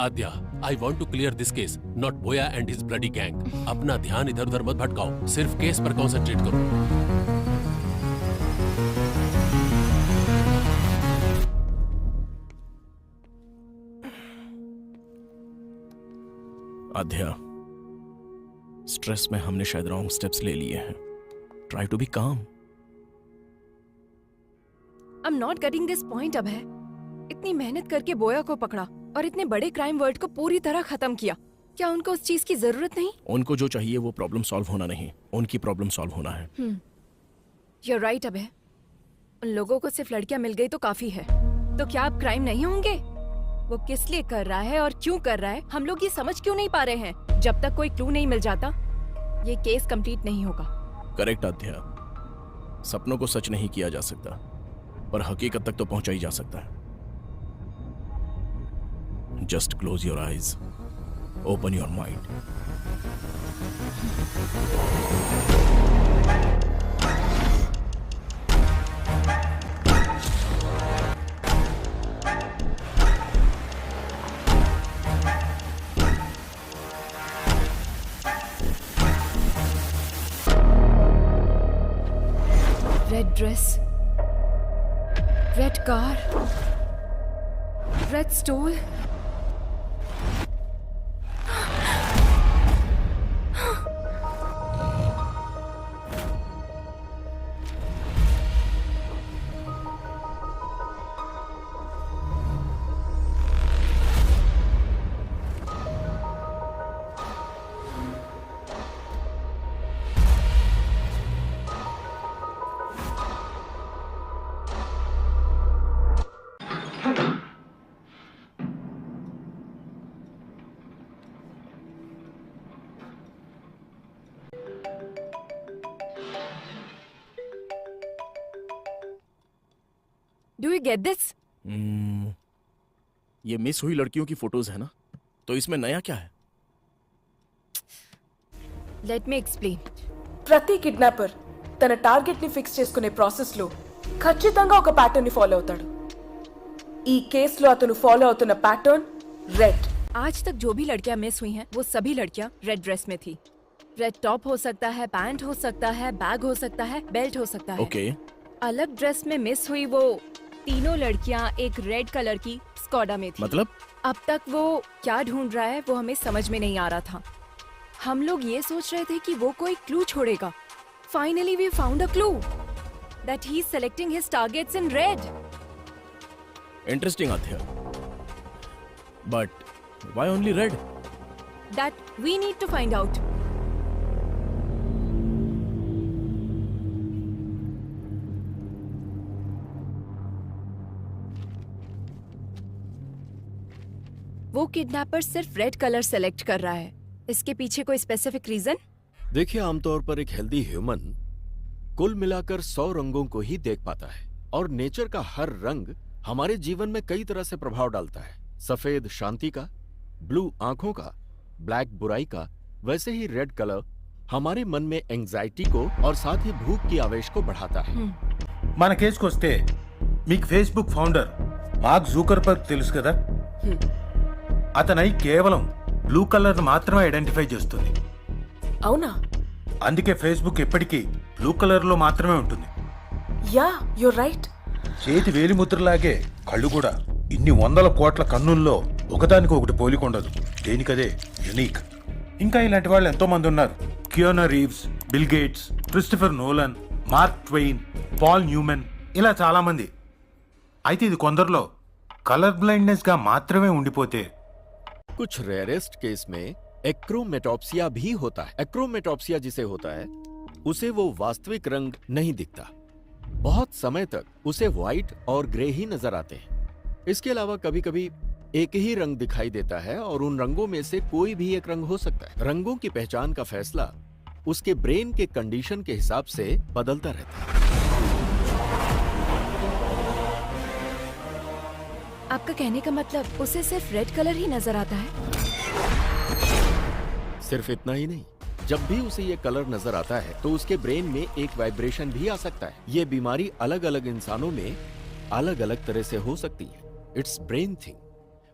Aadya, I want to clear this case, not Boya and his bloody gang. अपना ध्यान इधर उधर मत भटकाओ, सिर्फ केस पर कंसंट्रेट करो. आध्या, स्ट्रेस में हमने शायद रॉन्ग स्टेप्स ले लिए हैं। Try to be calm. I am not getting this point Abhay. इतनी मेहनत करके बोया को पकड़ा और इतने बड़े क्राइम वर्ल्ड को पूरी तरह खत्म किया। क्या उनको उस चीज की जरूरत नहीं? उनको जो चाहिए वो प्रॉब्लम सॉल्व होना नहीं, उनकी प्रॉब्लम सॉल्व होना है। यू आर राइट अभय। उन लोगों को सिर्फ लड़कियां मिल गई तो काफी है। तो क्या अब क्राइम नहीं होंगे? वो किस लिए कर रहा है और क्यों कर रहा है, हम लोग ये समझ क्यों नहीं पा रहे हैं? जब तक कोई क्लू नहीं मिल जाता ये केस कंप्लीट नहीं होगा। करेक्ट आध्या। सपनों को सच नहीं किया जा सकता, पर हकीकत तक तो पहुंचा ही जा सकता है। Just close your eyes, open your mind. Red dress, red car, red stole. Do you get this? ये मिस हुई लड़कियों की फोटोज है ना, तो इसमें नया क्या है? Let me explain. ప్రతి కిడ్నాపర్ తన టార్గెట్ ని ఫిక్స్ చేసుకునే ప్రాసెస్ లో ఖచ్చితంగా ఒక ప్యాటర్న్ ని ఫాలో అవుతాడు. ఈ కేసులో అతను ఫాలో అవుతున్న ప్యాటర్న్ రెడ్. आज तक जो भी लड़कियां मिस हुई हैं वो सभी लड़कियां रेड ड्रेस में थी। रेड टॉप हो सकता है, पैंट हो सकता है, बैग हो सकता है, बेल्ट हो सकता है। ओके। अलग ड्रेस में मिस हुई वो तीनों लड़कियां एक रेड कलर की स्कॉडा में थी। मतलब? अब तक वो क्या ढूंढ रहा है वो हमें समझ में नहीं आ रहा था। हम लोग ये सोच रहे थे कि वो कोई क्लू छोड़ेगा। Finally we found a clue that he's selecting his targets in red. Interesting Aadhya, but why only red? That we need to find out. वो किडनैपर सिर्फ रेड कलर सेलेक्ट कर रहा है। इसके पीछे कोई स्पेसिफिक रीजन? देखिए, आमतौर पर एक हेल्दी ह्यूमन कुल मिलाकर 100 रंगों को ही देख पाता है, और नेचर का हर रंग हमारे जीवन में कई तरह से प्रभाव डालता है। सफेद शांति का, ब्लू आंखों का, ब्लैक बुराई का, वैसे ही रेड कलर हमारे मन में एंजाइटी को और साथ ही भूख की आवेश को बढ़ाता है। మన కేసుకొస్తే మీకు ఫేస్బుక్ ఫౌండర్ మార్క్ జూకర్బర్గ్ తెలుసు కదా, అతనై కేవలం బ్లూ కలర్ మాత్రమే ఐడెంటిఫై చేస్తుంది. అవునా? అందుకే ఫేస్బుక్ ఎప్పటికీ బ్లూ కలర్ లో మాత్రమే ఉంటుంది. Yeah, you're right. చేతి వేలిముద్రలాగే కళ్ళు కూడా ఇన్ని వందల కోట్ల కన్నుల్లో ఒకదానికి ఒకటి పోలికొండదు. దేనికదే యునిక్. ఇంకా ఇలాంటి వాళ్ళు ఎంతో మంది ఉన్నారు. Keanu Reeves, Bill Gates, Christopher Nolan, Mark Twain, Paul Newman, ఇలా చాలా మంది. అయితే ఇది కొందరిలో కలర్ బ్లైండ్నెస్ గా మాత్రమే ఉండిపోతే कुछ रेयरेस्ट केस में एक्रोमेटॉप्सिया भी होता है। एक्रोमेटॉप्सिया जिसे होता है उसे वो वास्तविक रंग नहीं दिखता। बहुत समय तक उसे व्हाइट और ग्रे ही नजर आते हैं। इसके अलावा कभी कभी एक ही रंग दिखाई देता है और उन रंगों में से कोई भी एक रंग हो सकता है। रंगों की पहचान का फैसला उसके ब्रेन के कंडीशन के हिसाब से बदलता रहता है। आपका कहने का मतलब उसे सिर्फ रेड कलर ही नजर आता है? सिर्फ इतना ही नहीं, जब भी उसे ये कलर नजर आता है तो उसके ब्रेन में एक वाइब्रेशन भी आ सकता है। ये बीमारी अलग अलग इंसानों में अलग अलग तरह से हो सकती है। It's brain thing.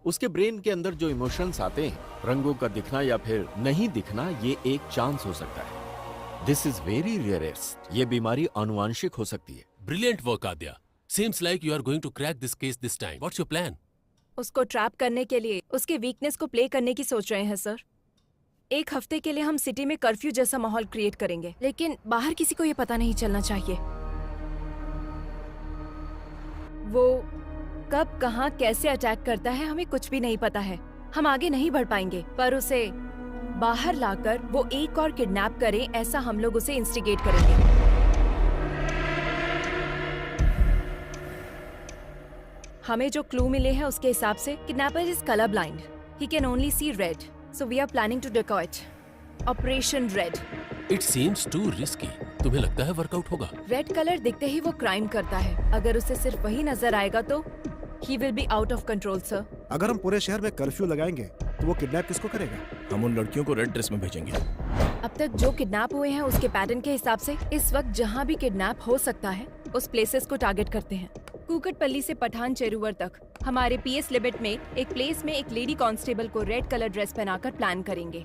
उसके ब्रेन के अंदर जो इमोशंस आते हैं, रंगों का दिखना या फिर नहीं दिखना, ये एक चांस हो सकता है। This is very rarest. ये बीमारी आनुवांशिक हो सकती है। Brilliant work Aadya. Seems like you are going to crack this case this time. What's your plan? उसको ट्रैप करने के लिए उसके वीकनेस को प्ले करने की सोच रहे हैं सर। एक हफ्ते के लिए हम सिटी में कर्फ्यू जैसा माहौल क्रिएट करेंगे, लेकिन बाहर किसी को ये पता नहीं चलना चाहिए। वो कब कहाँ कैसे अटैक करता है हमें कुछ भी नहीं पता है। हम आगे नहीं बढ़ पाएंगे, पर उसे बाहर लाकर वो एक और किडनैप करे ऐसा हम लोग उसे इंस्टिगेट करेंगे। हमें जो क्लू मिले हैं उसके हिसाब से kidnapper is colour blind, he can only see red, so we are planning to decoy it. Operation red. It seems too risky. तुम्हें लगता है वर्कआउट होगा? रेड कलर दिखते ही वो क्राइम करता है। अगर उसे सिर्फ वही नजर आएगा तो he will be out of control, sir. अगर हम पूरे शहर में कर्फ्यू लगाएंगे तो वो किडनैप किसको करेगा? हम उन लड़कियों को रेड ड्रेस में भेजेंगे। अब तक जो किडनैप हुए हैं उसके पैटर्न के हिसाब से इस वक्त जहाँ भी किडनैप हो सकता है उस प्लेसेस को टारगेट करते हैं। कुकटपल्ली से पठान चेरुवर तक हमारे पीएस लिमिट में एक प्लेस में एक लेडी कांस्टेबल को रेड कलर ड्रेस पहनाकर प्लान करेंगे।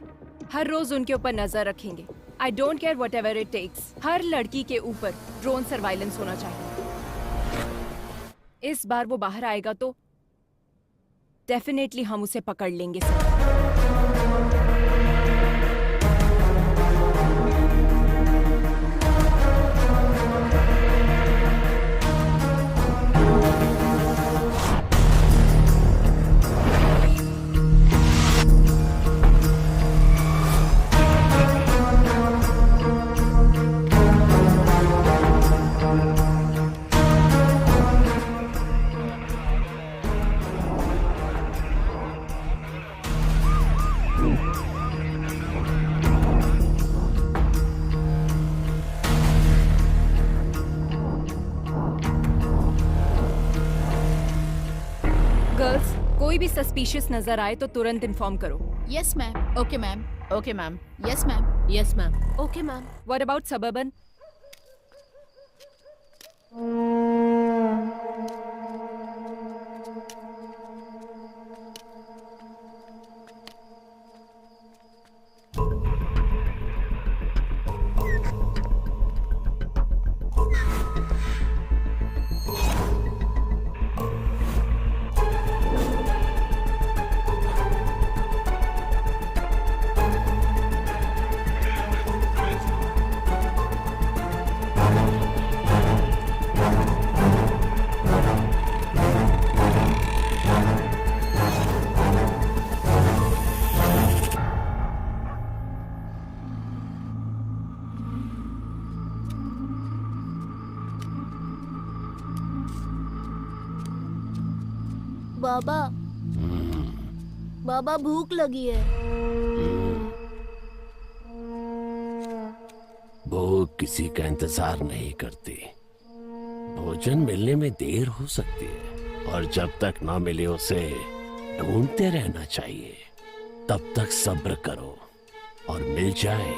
हर रोज उनके ऊपर नजर रखेंगे। I don't care whatever it takes. हर लड़की के ऊपर ड्रोन सर्वाइलेंस होना चाहिए। इस बार वो बाहर आएगा तो डेफिनेटली हम उसे पकड़ लेंगे सर। कोई भी सस्पिशियस नजर आए तो तुरंत इन्फॉर्म करो। Yes ma'am. Okay ma'am. Okay ma'am. Yes ma'am. Yes ma'am. Okay ma'am. What about suburban? बाबा, बाबा भूख लगी है। भूख किसी का इंतजार नहीं करती। भोजन मिलने में देर हो सकती है और जब तक ना मिले उसे ढूंढते रहना चाहिए। तब तक सब्र करो और मिल जाए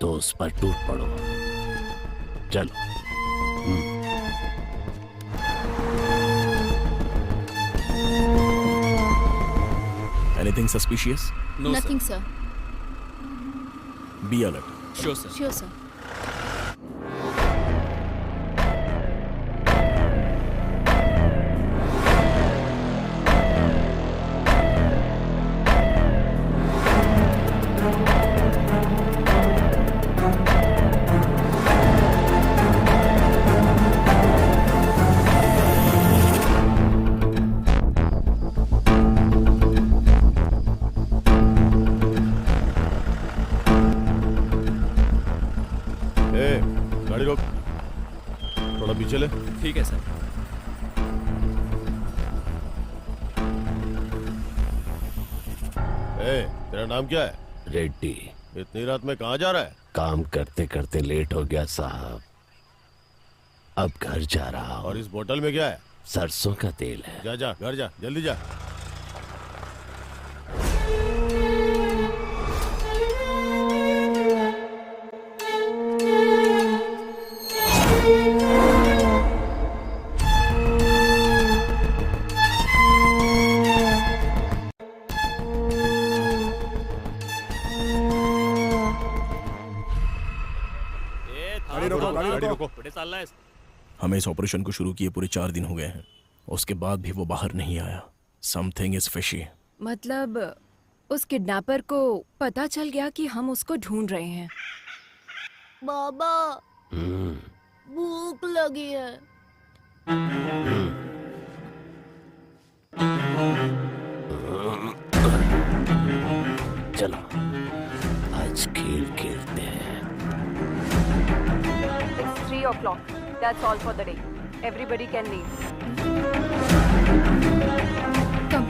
तो उस पर टूट पड़ो। चलो। Anything suspicious? No, Nothing, sir. Be alert. Sure, sir. Sure, sir. गाड़ी रोक, थोड़ा पीछे ले। ठीक है सर। तेरा नाम क्या है? रेड्डी। इतनी रात में कहाँ जा रहा है? काम करते करते लेट हो गया साहब, अब घर जा रहा हूँ। और इस बोतल में क्या है? सरसों का तेल है। जा जा घर जा, जल्दी जा। हमें इस ऑपरेशन को शुरू किए पूरे 4 दिन हो गए हैं, उसके बाद भी वो बाहर नहीं आया। Something is fishy. मतलब उस किडनैपर को पता चल गया कि हम उसको ढूंढ रहे हैं। बाबा भूख लगी है। चलो आज खेल खेलते हैं। It's 3 o'clock. That's all for the day. Everybody can leave. Come.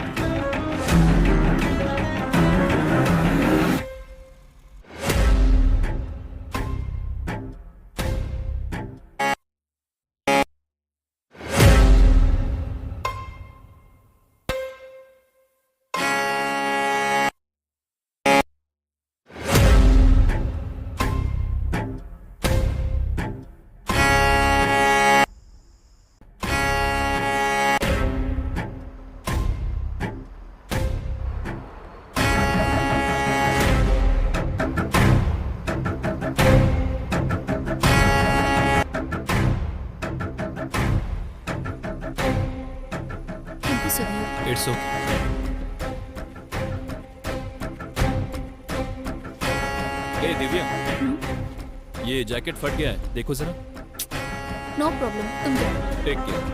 It's okay. ए दिव्या, ये जैकेट फट गया है, देखो जरा। नो प्रॉब्लम, तुम जाओ। Take care.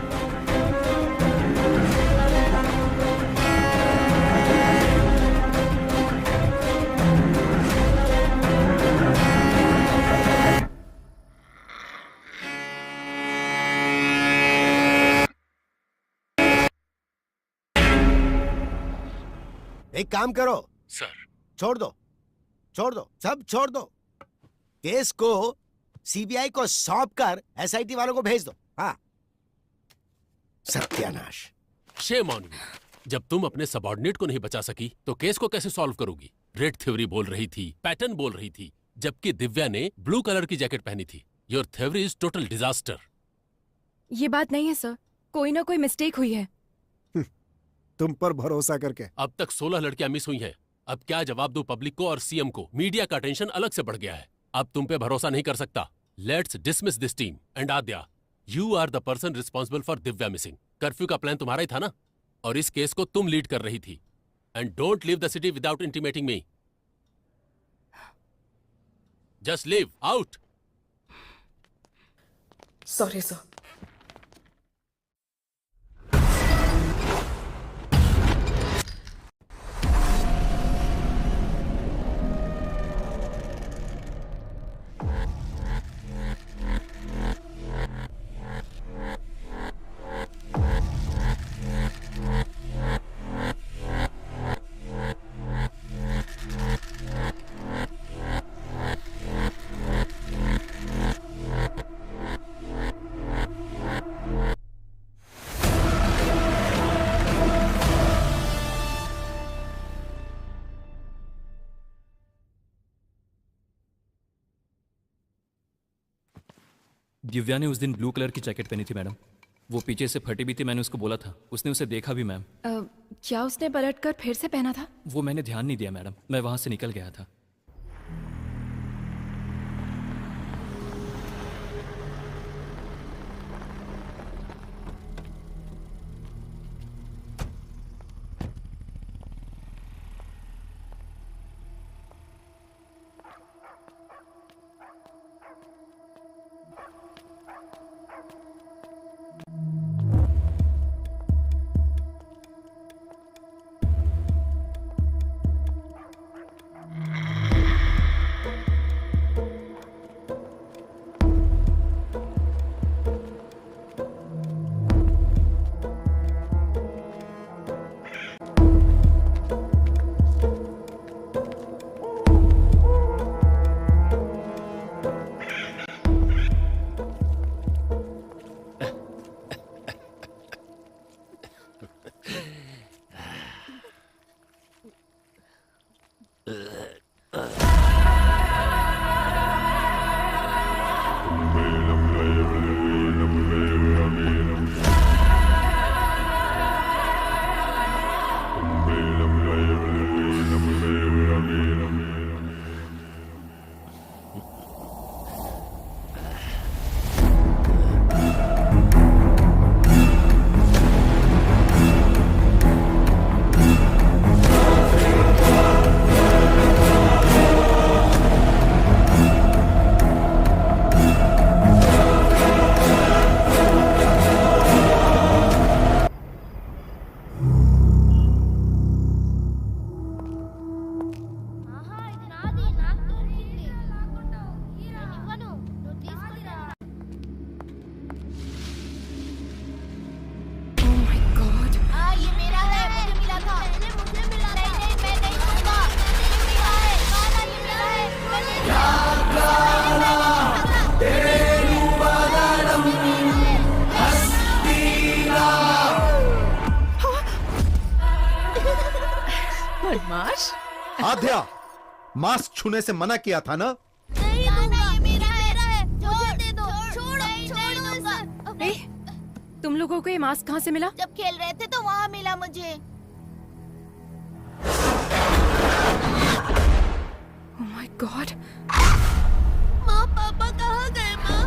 एक काम करो सर, छोड़ दो सब छोड़ दो। केस को सीबीआई को सौंप कर एसआईटी वालों को भेज दो। हाँ, सत्यानाश। Shame on you. जब तुम अपने सबऑर्डिनेट को नहीं बचा सकी तो केस को कैसे सॉल्व करोगी? रेड थ्योरी बोल रही थी, पैटर्न बोल रही थी, जबकि दिव्या ने ब्लू कलर की जैकेट पहनी थी। Your theory is total disaster. ये बात नहीं है सर, कोई ना कोई मिस्टेक हुई है। तुम पर भरोसा करके। अब तक 16 लड़कियां मिस हुई हैं। अब क्या जवाब दो पब्लिक को और सीएम को? मीडिया का टेंशन अलग से बढ़ गया है। अब तुम पे भरोसा नहीं कर सकता। Let's dismiss this team and Aadya, you are the person responsible for Divya missing. Curfew का प्लान तुम्हारा ही था ना, और इस केस को तुम लीड कर रही थी। And don't leave the city without intimating me. Just leave out. Sorry sir. Divya ने उस दिन ब्लू कलर की जैकेट पहनी थी मैडम। वो पीछे से फटी भी थी, मैंने उसको बोला था। उसने उसे देखा भी मैम। क्या उसने पलटकर फिर से पहना था? वो मैंने ध्यान नहीं दिया मैडम, मैं वहां से निकल गया था। बदमाश। आद्या, मास्क छूने से मना किया था ना? नहीं दूंगा, मेरा है, मुझे दे दो, छोड़ो। तुम लोगों को ये मास्क कहाँ से मिला? जब खेल रहे थे तो वहाँ मिला मुझे। Oh my God! माँ, पापा कहाँ गए माँ?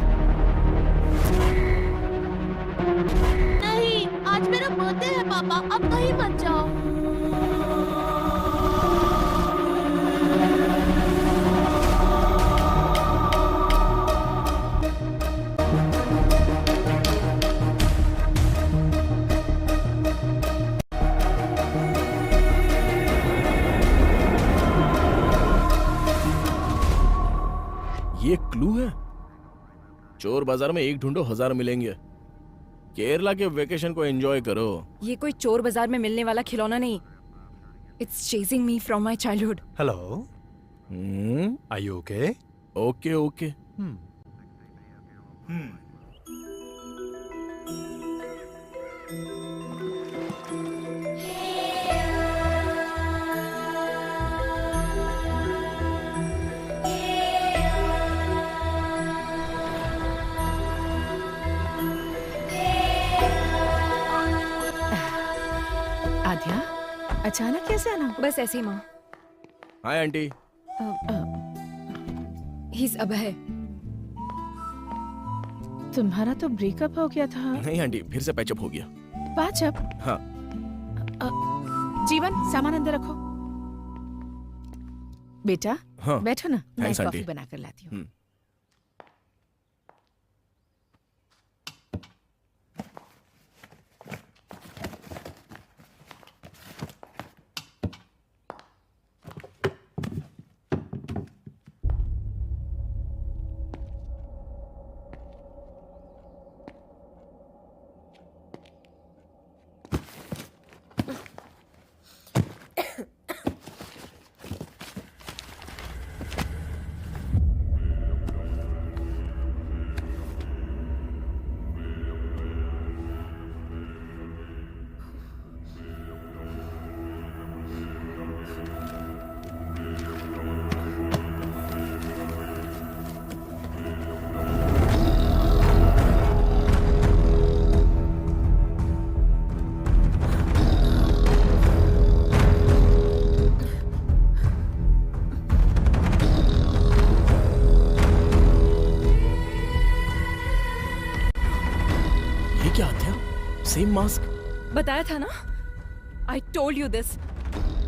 नहीं, आज मेरा बर्थडे है पापा, अब कहीं मत जाओ। ये क्लू है। चोर बाजार में एक ढूंढो 1000 मिलेंगे। केरला के वेकेशन को एंजॉय करो। ये कोई चोर बाजार में मिलने वाला खिलौना नहीं। It's chasing me from my childhood. Hello, are you okay? Okay okay. Aadya, अचानक कैसे आना? बस ऐसे ही माँ। Hi aunty. He's अभय। तुम्हारा तो ब्रेकअप हो गया था। नहीं आंटी, फिर से पैचअप हो गया। पैचअप? हाँ। जीवन, सामान अंदर रखो। बेटा, हाँ। बैठो ना, मैं थैंक्स, कॉफी आंटी। बना कर लाती हूँ। Same mask. बताया था ना? I told you this.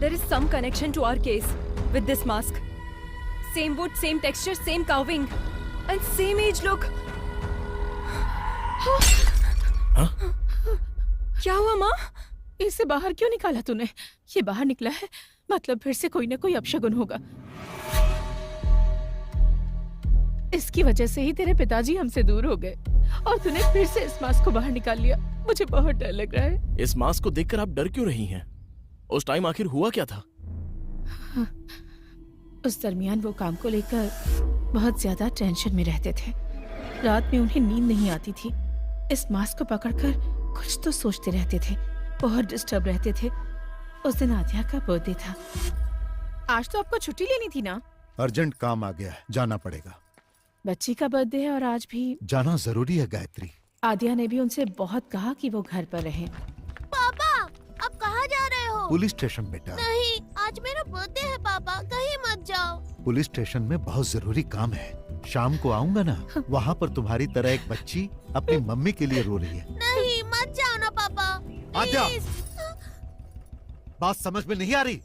There is some connection to our case with this mask. Same wood, same texture, same carving, and same age look. क्या हुआ माँ? इसे बाहर क्यों निकाला तूने? ये बाहर निकला है, मतलब फिर से कोई ना कोई अपशगुन होगा। इसकी वजह से ही तेरे पिताजी हमसे दूर हो गए और तूने फिर से इस मास्क को बाहर निकाल लिया। मुझे बहुत डर लग रहा है। इस मास्क को देखकर आप डर क्यों रही हैं? उस टाइम आखिर हुआ क्या था? उस दरमियान वो काम को लेकर बहुत ज्यादा टेंशन में रहते थे। रात में उन्हें नींद नहीं आती थी। इस मास्क को पकड़कर कुछ तो सोचते रहते थे, बहुत डिस्टर्ब रहते थे। उस दिन आद्या का बर्थडे था। आज तो आपको छुट्टी लेनी थी ना? अर्जेंट काम आ गया है, जाना पड़ेगा। बच्ची का बर्थडे है और आज भी जाना जरूरी है गायत्री। आद्या ने भी उनसे बहुत कहा कि वो घर पर रहें। पापा, अब कहाँ जा रहे हो? पुलिस स्टेशन बेटा। नहीं, आज मेरा बर्थडे है पापा, कहीं मत जाओ। पुलिस स्टेशन में बहुत जरूरी काम है। शाम को आऊंगा ना, वहाँ पर तुम्हारी तरह एक बच्ची अपनी मम्मी के लिए रो रही है। नहीं, मत जाओ ना पापा। आद्या, बात समझ में नहीं आ रही?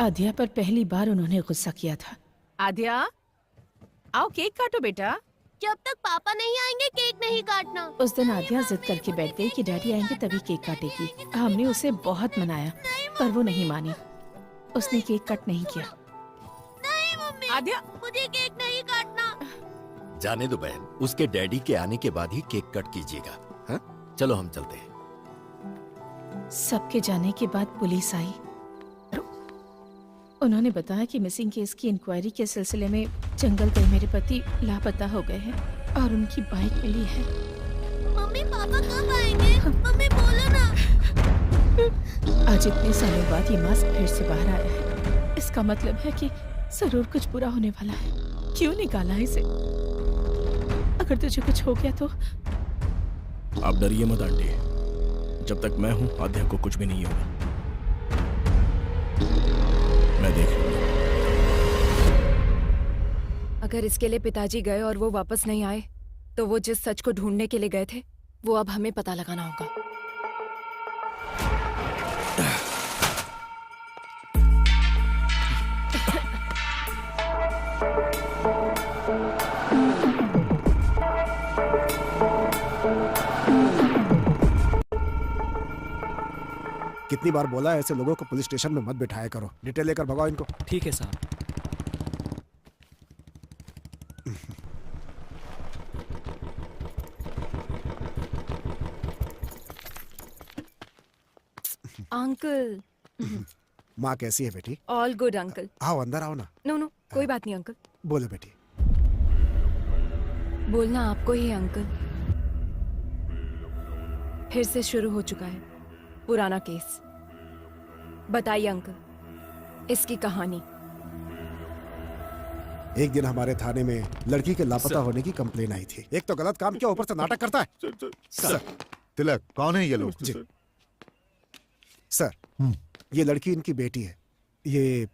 आद्या पर पहली बार उन्होंने गुस्सा किया था। आद्या, आओ केक काटो बेटा। जब तक पापा नहीं आएंगे केक नहीं काटना। उस दिन आद्या जिद करके बैठ गई कि डैडी आएंगे तभी केक काटेगी। हमने उसे बहुत मनाया पर वो नहीं मानी। उसने केक कट नहीं किया। नहीं मम्मी, आद्या, मुझे केक नहीं काटना। जाने दो बहन, उसके डैडी के आने के बाद ही केक कट कीजिएगा। हाँ? चलो हम चलते हैं। सबके जाने के बाद पुलिस आई। उन्होंने बताया कि मिसिंग केस की इंक्वायरी के सिलसिले में जंगल गए मेरे पति लापता हो गए हैं और उनकी बाइक मिली है। मम्मी, पापा कब आएंगे? मम्मी बोलो ना। आज आज इतने सालों बाद ये मास्क फिर से बाहर आया है। इसका मतलब है कि जरूर कुछ बुरा होने वाला है। क्यों निकाला इसे? अगर तुझे कुछ हो गया तो? आप डरिए मत आंटी, जब तक मैं हूं आद्या को कुछ भी नहीं होगा। मैं देख लूंगा। अगर इसके लिए पिताजी गए और वो वापस नहीं आए तो वो जिस सच को ढूंढने के लिए गए थे वो अब हमें पता लगाना होगा। कितनी बार बोला है ऐसे लोगों को पुलिस स्टेशन में मत बिठाया करो। डिटेल लेकर भगाओ इनको। ठीक है साहब। अंकल। माँ कैसी है बेटी? All good uncle. आओ अंदर आओ ना। नो कोई बात नहीं अंकल। बोलो बेटी। बोलना आपको ही है अंकल। फिर से शुरू हो चुका है पुराना केस। बताइए अंकल इसकी कहानी। एक दिन हमारे थाने में लड़की के लापता होने की कंप्लेन आई थी। एक तो गलत काम किया, ऊपर से नाटक करता है। सर तिलक कौन है ये लोग? जी सर, ये लड़की इनकी बेटी है। ये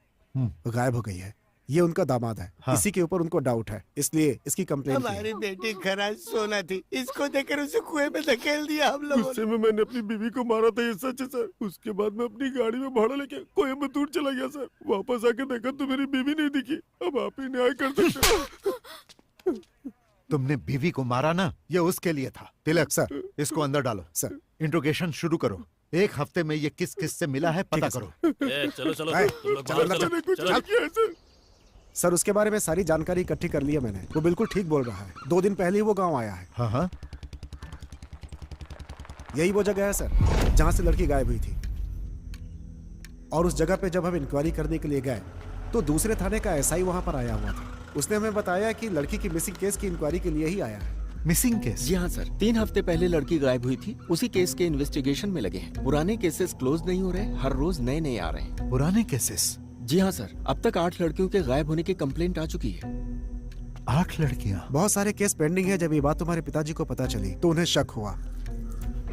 गायब हो गई है। ये उनका दामाद है। हाँ। इसी के ऊपर उनको डाउट है, इसलिए इसकी कंप्लेन की है। हमारी बेटी खराज सोना थी, इसको देखकर उसे कुएं में धकेल दिया हम लोगों गुस्से में मैंने अपनी बीवी को मारा था, ये सच है सर। उसके बाद मैं अपनी गाड़ी में भाड़ा लेके कोयम्बतूर चला गया सर। वापस आके देखा तो मेरी बीवी नहीं दिखी। अब आप ही न्याय कर सकते हो। तुमने बीवी को मारा ना, ये उसके लिए था। तिलक सर, इसको अंदर डालो। सर इंट्रोगेशन शुरू करो। एक हफ्ते में ये किस किस से मिला है पता करो। चलो तुम लोग बाहर चलो। सर उसके बारे में सारी जानकारी इकट्ठी कर ली है मैंने। वो बिल्कुल ठीक बोल रहा है। 2 दिन पहले ही वो गांव आया है। हाँ हाँ, यही वो जगह है सर जहां से लड़की गायब हुई थी। और उस जगह पे जब हम इंक्वायरी करने के लिए गए तो दूसरे थाने का एसआई वहां पर आया हुआ था। उसने हमें बताया कि लड़की की मिसिंग केस की इंक्वायरी के लिए ही आया है। Missing case? जी हाँ सर, 3 हफ्ते पहले लड़की गायब हुई थी। उसी केस के इन्वेस्टिगेशन में लगे हैं। पुराने केसेस क्लोज नहीं हो रहे, हर रोज नए नए आ रहे हैं। पुराने केसेस? जी हाँ सर, अब तक 8 लड़कियों के गायब होने की कंप्लेंट आ चुकी है। 8 लड़कियाँ? बहुत सारे केस पेंडिंग है। जब ये बात तुम्हारे पिताजी को पता चली तो उन्हें शक हुआ।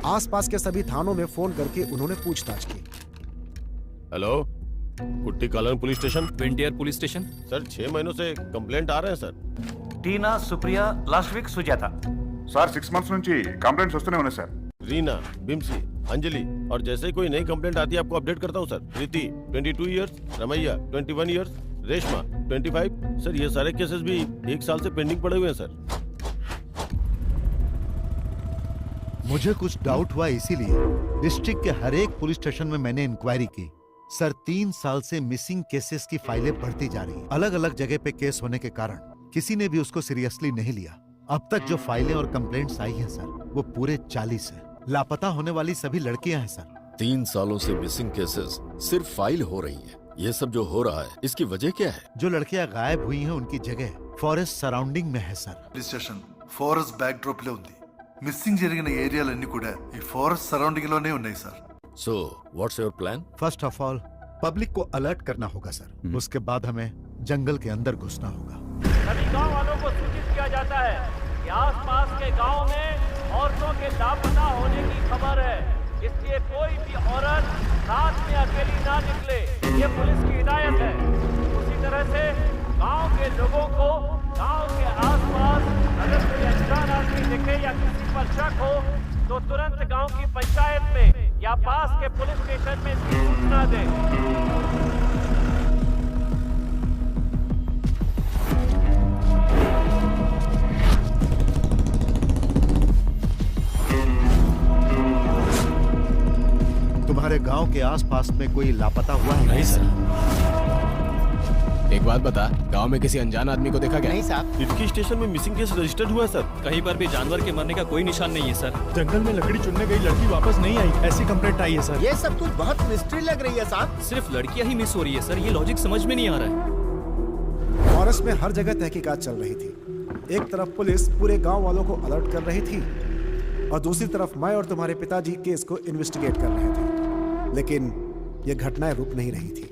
आसपास के सभी थानों में फोन करके उन्होंने पूछताछ की। Hello, Kutty colony police station? विंटियर पुलिस स्टेशन। सर 6 महीनों से कंप्लेंट आ रहे हैं sir. Tina, Supriya, last week Sujata. Sir 6 months నుంచి కంప్లైంట్స్ వస్తూనే ఉన్నాయి సార్. रीना, बिम्सी, अंजलि, और जैसे ही कोई नई कंप्लेंट आती है आपको अपडेट करता हूँ sir. Preeti 22 years, Ramaiah 21 years, Reshma 25। Sir ये सारे केसेस भी 1 साल से पेंडिंग पड़े हुए हैं सर। मुझे कुछ डाउट हुआ, इसीलिए डिस्ट्रिक्ट के हर एक पुलिस स्टेशन में मैंने इंक्वायरी की। सर 3 साल से मिसिंग केसेस की फाइलें बढ़ती जा रही हैं। अलग अलग जगह पे केस होने के कारण किसी ने भी उसको सीरियसली नहीं लिया। अब तक जो फाइलें और कंप्लेंट्स आई हैं सर, वो पूरे 40 है। लापता होने वाली सभी लड़कियां हैं सर। 3 सालों से मिसिंग केसेस सिर्फ फाइल हो रही है। ये सब जो हो रहा है इसकी वजह क्या है? जो लड़कियां गायब हुई हैं उनकी जगह फॉरेस्ट सराउंडिंग में है sir. Police station forest back drop లో ఉంది. మిస్సింగ్ జరిగిన ఏరియాలన్నీ కూడా ఈ ఫారెస్ట్ సరౌండింగ్ లోనే ఉన్నాయి sir. So, what's your plan? First of all public को अलर्ट करना होगा सर। उसके बाद हमें जंगल के अंदर घुसना होगा। सभी गांव वालों को सूचित किया जाता है कि आसपास के गांव में औरतों के लापता होने की खबर है। इसलिए कोई भी औरत रात में अकेली ना निकले, ये पुलिस की हिदायत है। उसी तरह से गांव के लोगों को गांव के आसपास अगर कोई अनजान आदमी दिखे या किसी पर शक हो तो तुरंत गांव की पंचायत में या पास के पुलिस स्टेशन में सूचना दें। तुम्हारे गांव के आसपास में कोई लापता हुआ है? नहीं सर। एक बात बता, गांव में किसी अनजान आदमी को देखा क्या? नहीं साहब। इनकी स्टेशन में मिसिंग केस रजिस्टर्ड हुआ है सर। कहीं पर भी जानवर के मरने का कोई निशान नहीं है सर। जंगल में लकड़ी चुनने गई लड़की वापस नहीं आई, ऐसी कंप्लेंट आई है सर। ये सब कुछ बहुत मिस्ट्री लग रही है साहब। सिर्फ लड़कियां ही मिस हो रही है सर, ये लॉजिक समझ में नहीं आ रहा है। फॉरेस्ट में हर जगह तहकीकात चल रही थी। एक तरफ पुलिस पूरे गांव वालों को अलर्ट कर रही थी और दूसरी तरफ मैं और तुम्हारे पिताजी केस को इन्वेस्टिगेट कर रहे थे। लेकिन ये घटनाएं रुक नहीं रही थी।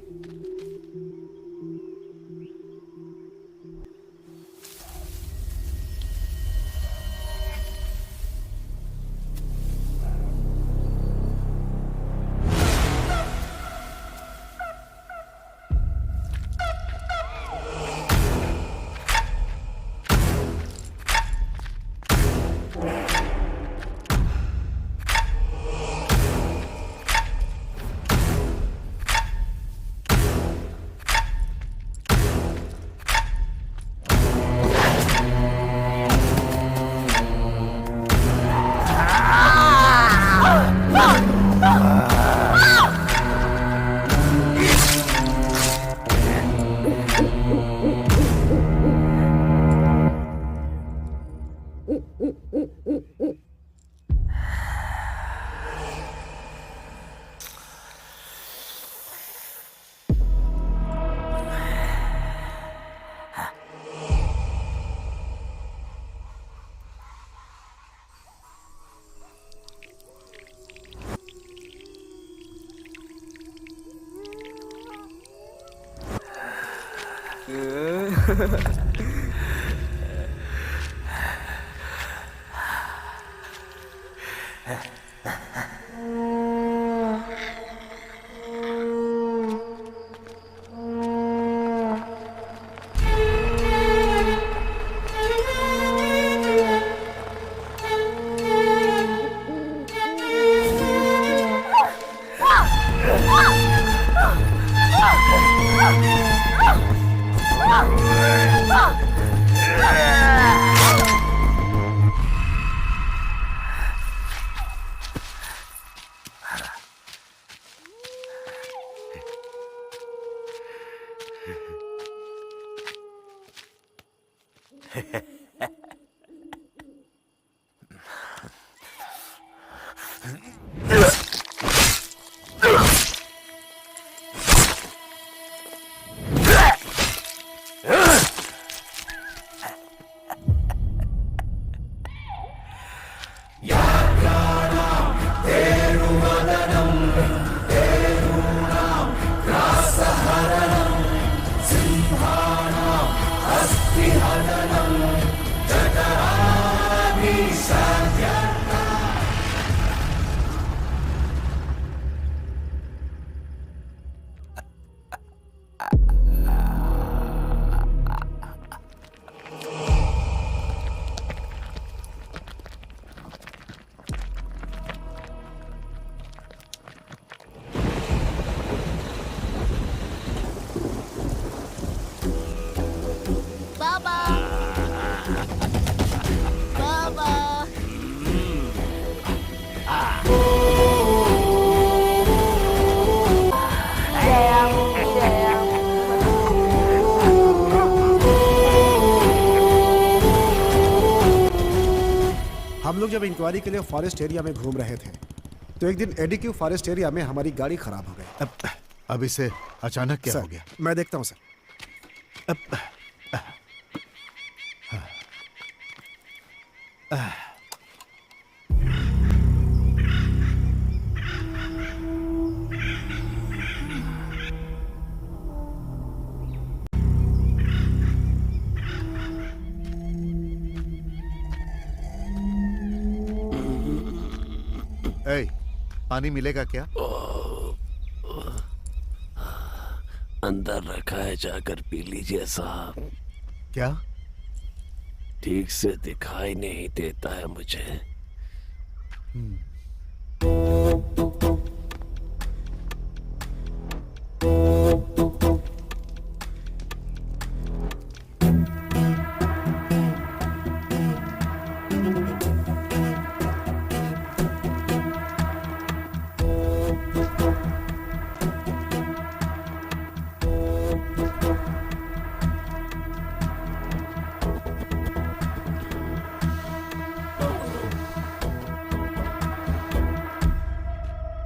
हम लोग जब इंक्वायरी के लिए फॉरेस्ट एरिया में घूम रहे थे तो एक दिन एडीक्यू फॉरेस्ट एरिया में हमारी गाड़ी खराब हो गई। अब इसे अचानक क्या हो गया? मैं देखता हूं सर। पानी मिलेगा क्या? अंदर रखा है, जाकर पी लीजिए साहब। क्या? ठीक से दिखाई नहीं देता है मुझे।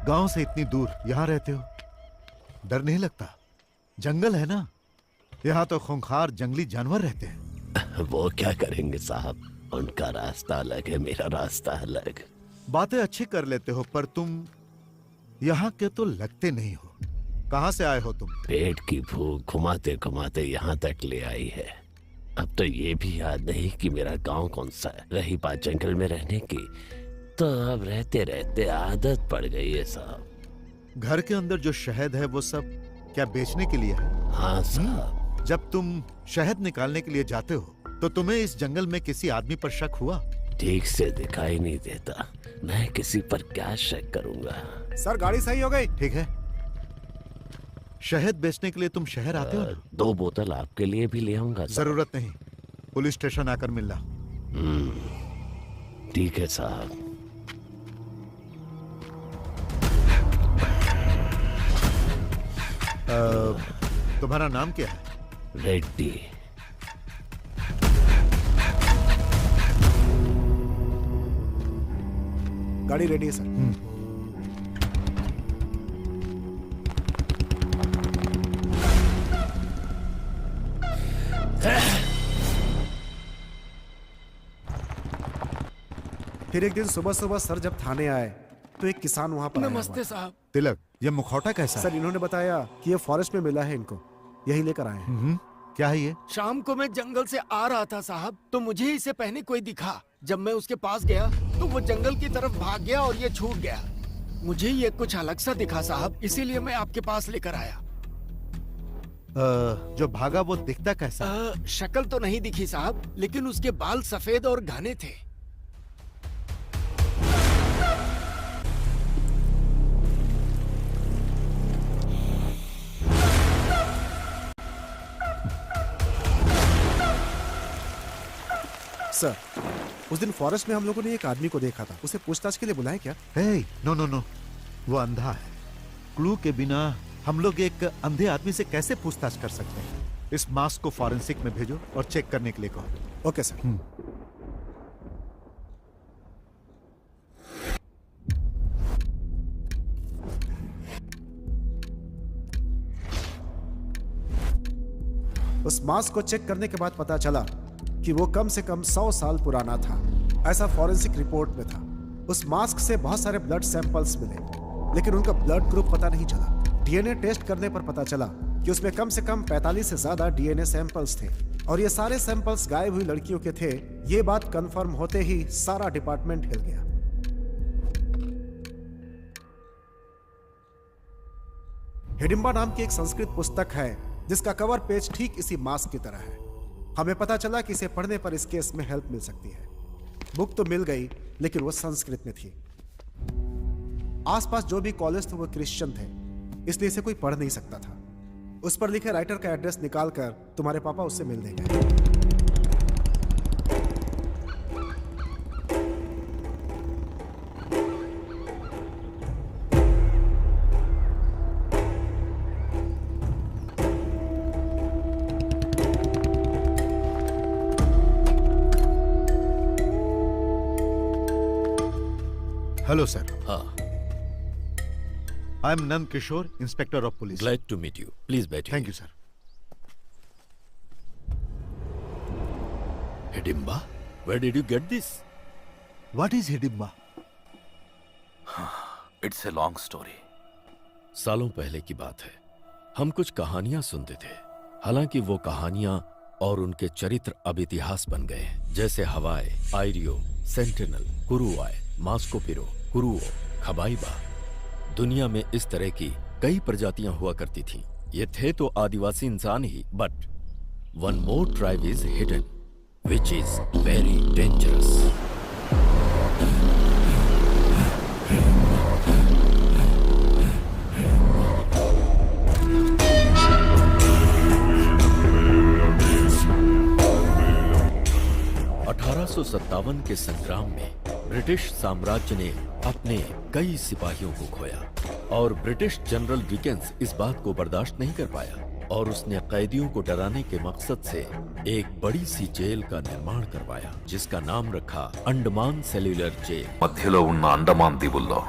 गांव से इतनी दूर यहां रहते हो, डर नहीं लगता? जंगल है ना, यहाँ तो खूंखार जंगली जानवर रहते हैं। वो क्या करेंगे साहब, उनका रास्ता अलग है, मेरा रास्ता अलग। बातें अच्छी कर लेते हो पर तुम यहाँ के तो लगते नहीं हो। कहाँ से आए हो तुम? पेट की भूख घुमाते घुमाते यहाँ तक ले आई है। अब तो ये भी याद नहीं कि मेरा गांव कौन सा है। रही बात जंगल में रहने की, तो अब रहते रहते आदत पड़ गई है साहब। घर के अंदर जो शहद है वो सब क्या बेचने के लिए है? हाँ साहब। जब तुम शहद निकालने के लिए जाते हो तो तुम्हें इस जंगल में किसी आदमी पर शक हुआ? ठीक से दिखाई नहीं देता, मैं किसी पर क्या शक करूंगा। सर गाड़ी सही हो गई। ठीक है। शहद बेचने के लिए तुम शहर आते हो ना? 2 बोतल आपके लिए भी ले आऊंगा। जरूरत नहीं, पुलिस स्टेशन आकर मिलना। ठीक है साहब। तुम्हारा नाम क्या है? रेड्डी। गाड़ी रेडी है सर। फिर एक दिन सुबह सुबह सर जब थाने आए तो एक किसान वहाँ पर नमस्ते साहब। तिलक, ये मुखौटा कैसा सर? इन्होंने बताया कि ये फॉरेस्ट में मिला है इनको, यही लेकर आए हैं। क्या है ये? शाम को मैं जंगल से आ रहा था साहब, तो मुझे इसे पहने कोई दिखा। जब मैं उसके पास गया तो वो जंगल की तरफ भाग गया और ये छूट गया। मुझे ये कुछ अलग सा दिखा साहब, इसीलिए मैं आपके पास लेकर आया। जो भागा वो दिखता कैसा? शक्ल तो नहीं दिखी साहब, लेकिन उसके बाल सफेद और घने थे। सर, उस दिन फॉरेस्ट में हम लोगों ने एक आदमी को देखा था, उसे पूछताछ के लिए बुलाए क्या? नो नो नो, वो अंधा है। क्लू के बिना हम लोग एक अंधे आदमी से कैसे पूछताछ कर सकते हैं? इस मास्क को फॉरेंसिक में भेजो और चेक करने के लिए कहो। Okay sir. उस मास्क को चेक करने के बाद पता चला कि वो कम से कम 100 साल पुराना था, ऐसा फॉरेंसिक रिपोर्ट में था। उस मास्क से बहुत सारे ब्लड सैंपल्स मिले, लेकिन उनका ब्लड ग्रुप पता नहीं चला। डीएनए टेस्ट करने पर पता चला कि उसमें कम से कम 45 से ज्यादा डीएनए सैंपल्स थे और ये सारे सैंपल्स गायब हुई लड़कियों के थे। ये बात कंफर्म होते ही सारा डिपार्टमेंट हिल गया। हिडिंबा नाम की एक संस्कृत पुस्तक है जिसका कवर पेज ठीक इसी मास्क की तरह है। हमें पता चला कि इसे पढ़ने पर इस केस में हेल्प मिल सकती है। बुक तो मिल गई, लेकिन वो संस्कृत में थी। आसपास जो भी कॉलेज थे वो क्रिश्चियन थे, इसलिए इसे कोई पढ़ नहीं सकता था। उस पर लिखे राइटर का एड्रेस निकालकर तुम्हारे पापा उससे मिल देंगे। Hello sir. हाँ। I am Nand Kishore, inspector of police. Glad to meet you. Please बैठिए। Thank you sir. Hidimba, where did you get this? What is Hidimba? It's a long story. सालों पहले की बात है, हम कुछ कहानियां सुनते थे। हालांकि वो कहानियां और उनके चरित्र अब इतिहास बन गए हैं, जैसे हवाई, आयरियो, सेंटिनल, कुरुआय, मास्कोपिरो, कुरुओ, खबाइबा। दुनिया में इस तरह की कई प्रजातियां हुआ करती थीं। ये थे तो आदिवासी इंसान ही, but one more tribe is hidden, which is very dangerous. (1857) के संग्राम में ब्रिटिश साम्राज्य ने अपने कई सिपाहियों को खोया और ब्रिटिश जनरल डिकेंस इस बात को बर्दाश्त नहीं कर पाया और उसने कैदियों को डराने के मकसद से एक बड़ी सी जेल का निर्माण करवाया, जिसका नाम रखा अंडमान सेल्युलर जेल। మధ్యలో ఉన్న అండమాన్ దీవుల్లో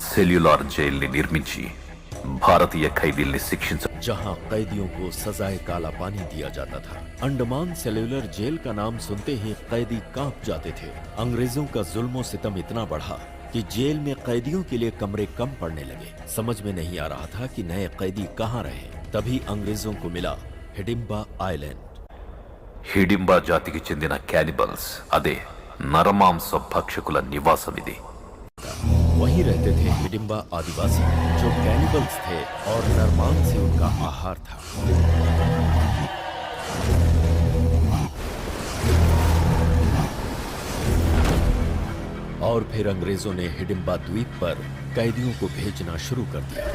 సెల్యులార్ జైల్ని నిర్మించి భారతీయ ఖైదీల్ని శిక్షించ जहां कैदियों को सजाए काला पानी दिया जाता था। अंडमान सेल्युलर जेल का नाम सुनते ही कैदी कांप जाते थे। अंग्रेजों का जुल्म सितम इतना बढ़ा कि जेल में कैदियों के लिए कमरे कम पड़ने लगे। समझ में नहीं आ रहा था कि नए कैदी कहाँ रहे। तभी अंग्रेजों को मिला हिडिंबा आइलैंड। హిడింబా జాతికి చెందిన క్యానిబల్స్, అదే నరమాంస భక్షకుల నివాసం ఇది. वहीं रहते थे हिडिंबा आदिवासी, जो कैनिबल्स थे और नरमांस से उनका आहार था। और फिर अंग्रेजों ने हिडिंबा द्वीप पर कैदियों को भेजना शुरू कर दिया।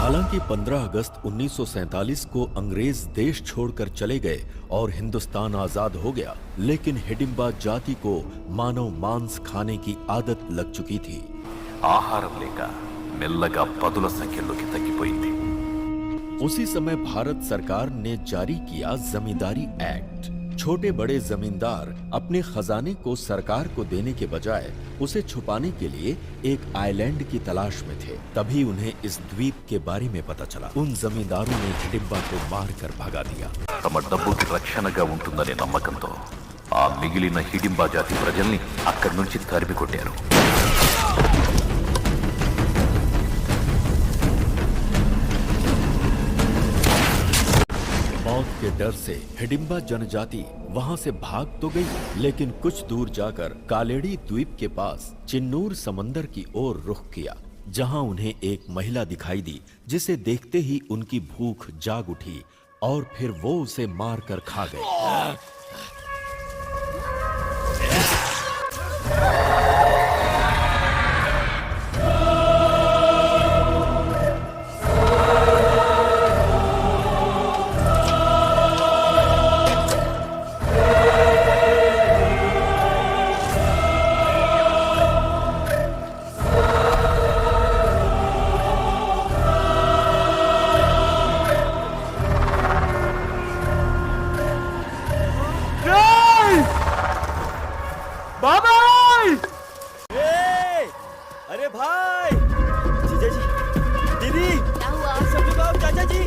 हालांकि 15 अगस्त 1947 को अंग्रेज देश छोड़कर चले गए और हिंदुस्तान आजाद हो गया, लेकिन हिडिंबा जाति को मानव मांस खाने की आदत लग चुकी थी। ఆహారం లేక మెల్లగా పదుల సంఖ్యలోకి తగ్గిపోయింది. उसी समय भारत सरकार ने जारी किया जमींदारी एक्ट। छोटे बड़े जमींदार अपने खजाने को सरकार को देने के बजाय उसे छुपाने के लिए एक आइलैंड की तलाश में थे। तभी उन्हें इस द्वीप के बारे में पता चला। उन जमींदारों ने हिडिंबा को मारकर भगा दिया। తమ డబ్బుకి రక్షణగా ఉంటుందనే నమ్మకంతో ఆ మిగిలిన హిడింబా జాతి ప్రజల్ని అక్కడి నుంచి తరిమి కొట్టారు. मौत के डर से हिडिंबा जनजाति वहां से भाग तो गई, लेकिन कुछ दूर जाकर कालेड़ी द्वीप के पास चिन्नूर समंदर की ओर रुख किया, जहां उन्हें एक महिला दिखाई दी, जिसे देखते ही उनकी भूख जाग उठी और फिर वो उसे मारकर खा गए। अरे भाई, जीजा जी, दीदी, क्या हुआ? सब लोग आओ, चाचा जी।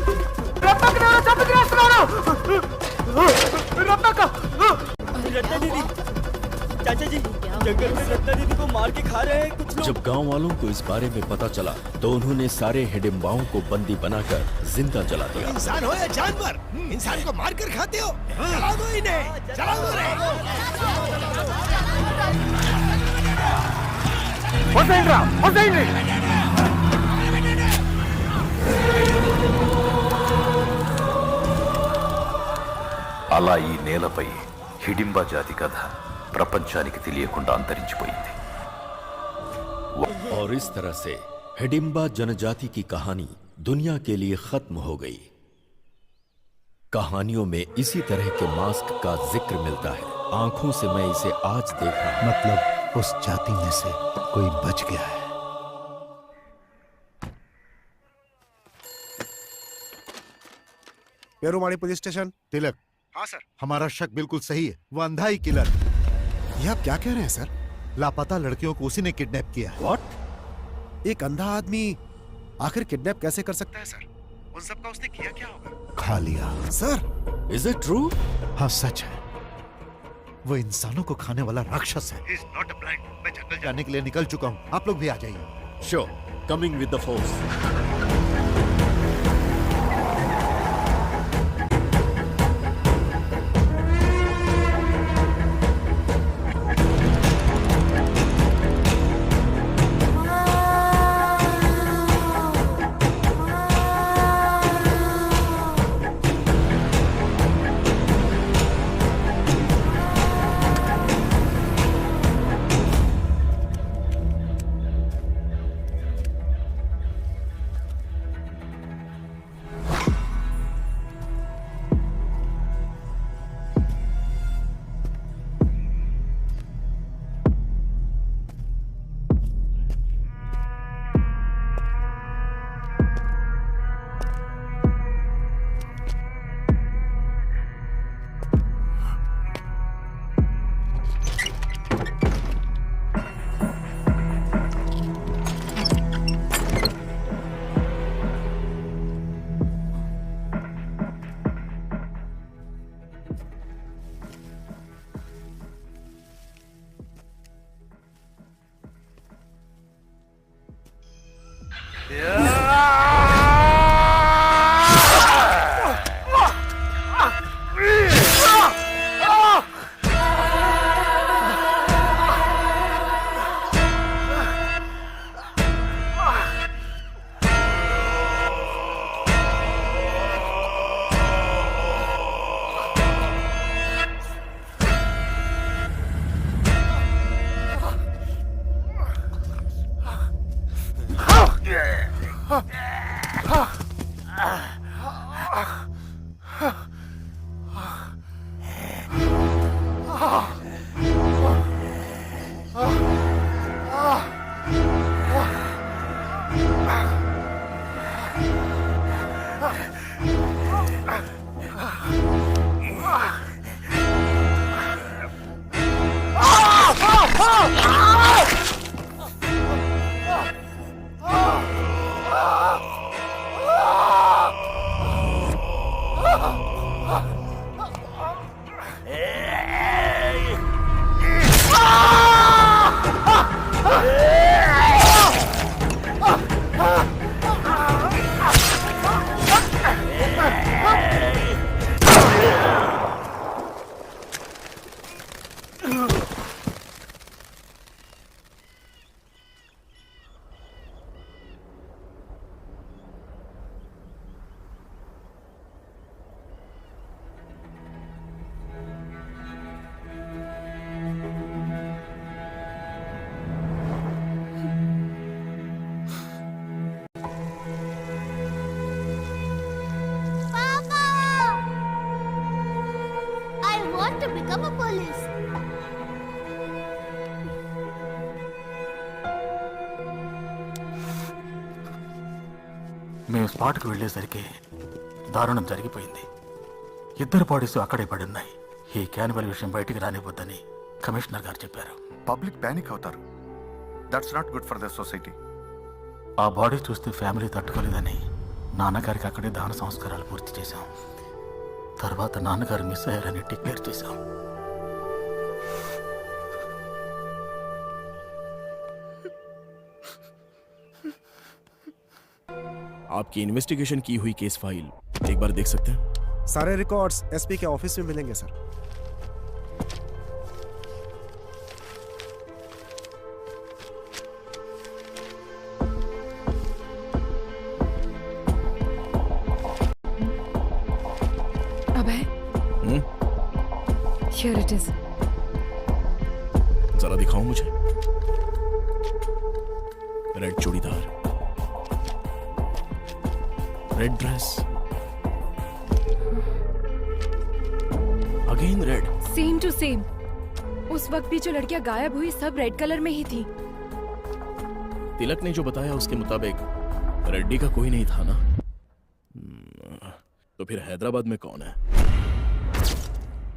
रत्ना दीदी, चाचा जी, जंगल में रत्ना दीदी को मार के खा रहे हैं कुछ लोग। जब गांव वालों को इस बारे में पता चला तो उन्होंने सारे हिडिंबाओं को बंदी बनाकर जिंदा जला दिया। इंसान हो या जानवर, इंसान को मारकर खाते हो? जला दो इन्हें, जला दो रे। అలా ఈ నేలపై హిడింబా జాతి కథ ప్రపంచానికి తెలియకుండా అంతరించిపోయింది. और इस तरह से हिडिंबा जनजाति की कहानी दुनिया के लिए खत्म हो गई। कहानियों में इसी तरह के मास्क का जिक्र मिलता है। आंखों से मैं इसे आज देख रहा हूं। मतलब उस जाति में से कोई बच गया है। पेरुमाड़ी पुलिस स्टेशन। तिलक। हाँ सर। हमारा शक बिल्कुल सही है, वो अंधा ही किलर। ये आप क्या कह रहे हैं सर? लापता लड़कियों को उसी ने किडनैप किया है। What? एक अंधा आदमी आखिर किडनैप कैसे कर सकता है सर? उन सब का उसने किया क्या होगा? खा लिया। Sir, is it true? हाँ सच है, वो इंसानों को खाने वाला राक्षस है। He is not a blind. मैं जंगल जाने के लिए निकल चुका हूँ, आप लोग भी आ जाइए। Sure, coming with the force. to become a police. మేము స్పాట్కి వెళ్ళేసరికి దారుణం జరిగిపోయింది. ఇద్దరు బాడీస్ అక్కడే పడి ఉన్నాయి. ఈ క్యానిబల్ విషయం బయటికి రానివ్వద్దని కమిషనర్ గారు చెప్పారు. పబ్లిక్ ప్యానిక్ అవుతారు. That's not good for the society. ఆ బాడీ చూస్తే ఫ్యామిలీ తట్టుకోలేదని నాన్నగారికి అక్కడే దాన సంస్కారాలు పూర్తి చేశాం. తర్వాత నాన్నగారు మిస్ అయ్యారని డిక్లేర్ చేశాం. आपकी इन्वेस्टिगेशन की हुई केस फाइल एक बार देख सकते हैं? सारे रिकॉर्ड्स एसपी के ऑफिस में मिलेंगे sir. Abhay, Here it is. जरा दिखाओ मुझे. Red churidar, red dress, again red. Same to same. उस वक्त भी जो लड़कियां गायब हुई सब रेड कलर में ही थी. तिलक ने जो बताया उसके मुताबिक रेड्डी का कोई नहीं था ना? तो फिर हैदराबाद में कौन है?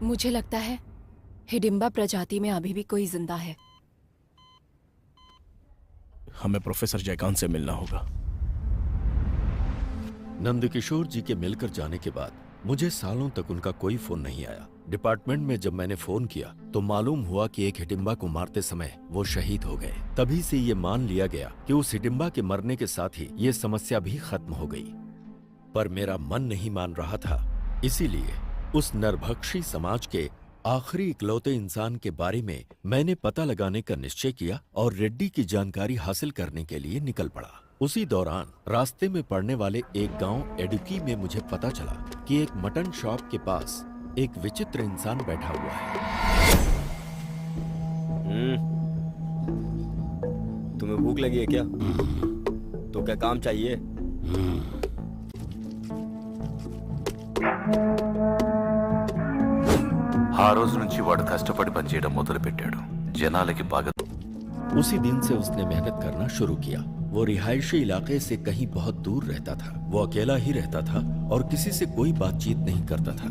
मुझे लगता है हिडिंबा प्रजाति में अभी भी कोई जिंदा है. हमें प्रोफेसर जयकांत से मिलना होगा. नंदकिशोर जी के मिलकर जाने के बाद मुझे सालों तक उनका कोई फोन नहीं आया. डिपार्टमेंट में जब मैंने फोन किया तो मालूम हुआ कि एक हिडिंबा को मारते समय वो शहीद हो गए. तभी से ये मान लिया गया कि उस हिडिंबा के मरने के साथ ही ये समस्या भी खत्म हो गई. पर मेरा मन नहीं मान रहा था. इसीलिए उस नरभक्षी समाज के आखिरी इकलौते इंसान के बारे में मैंने पता लगाने का निश्चय किया और रेड्डी की जानकारी हासिल करने के लिए निकल पड़ा. उसी दौरान रास्ते में पड़ने वाले एक गांव एडुकी में मुझे पता चला कि एक मटन शॉप के पास एक विचित्र इंसान बैठा हुआ है. तुम्हें भूख लगी है क्या? तो क्या काम चाहिए? ఆ రోజు నుంచి వాడు కష్టపడి పనిచేయడం మొదలుపెట్టాడు. జనాలకి బాగా. उसी दिन से उसने मेहनत करना शुरू किया. वो रिहायशी इलाके से कहीं बहुत दूर रहता था. वो अकेला ही रहता था और किसी से कोई बातचीत नहीं करता था.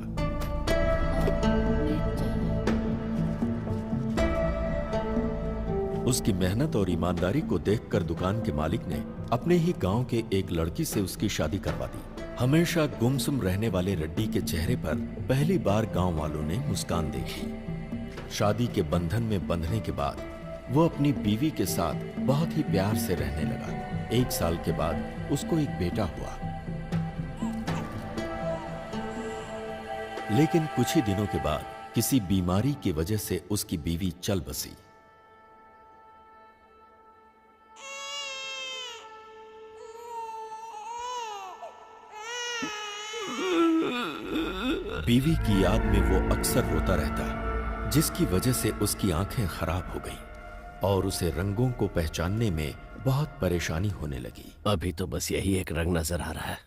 उसकी मेहनत और ईमानदारी को देखकर दुकान के मालिक ने अपने ही गांव के एक लड़की से उसकी शादी करवा दी. हमेशा गुमसुम रहने वाले रेड्डी के चेहरे पर पहली बार गांव वालों ने मुस्कान देखी. शादी के बंधन में बंधने के बाद वो अपनी बीवी के साथ बहुत ही प्यार से रहने लगा। 1 साल के बाद उसको एक बेटा हुआ। लेकिन कुछ ही दिनों के बाद किसी बीमारी की वजह से उसकी बीवी चल बसी। बीवी की याद में वो अक्सर रोता रहता, जिसकी वजह से उसकी आंखें खराब हो गईं और उसे रंगों को पहचानने में बहुत परेशानी होने लगी। अभी तो बस यही एक रंग नजर आ रहा है।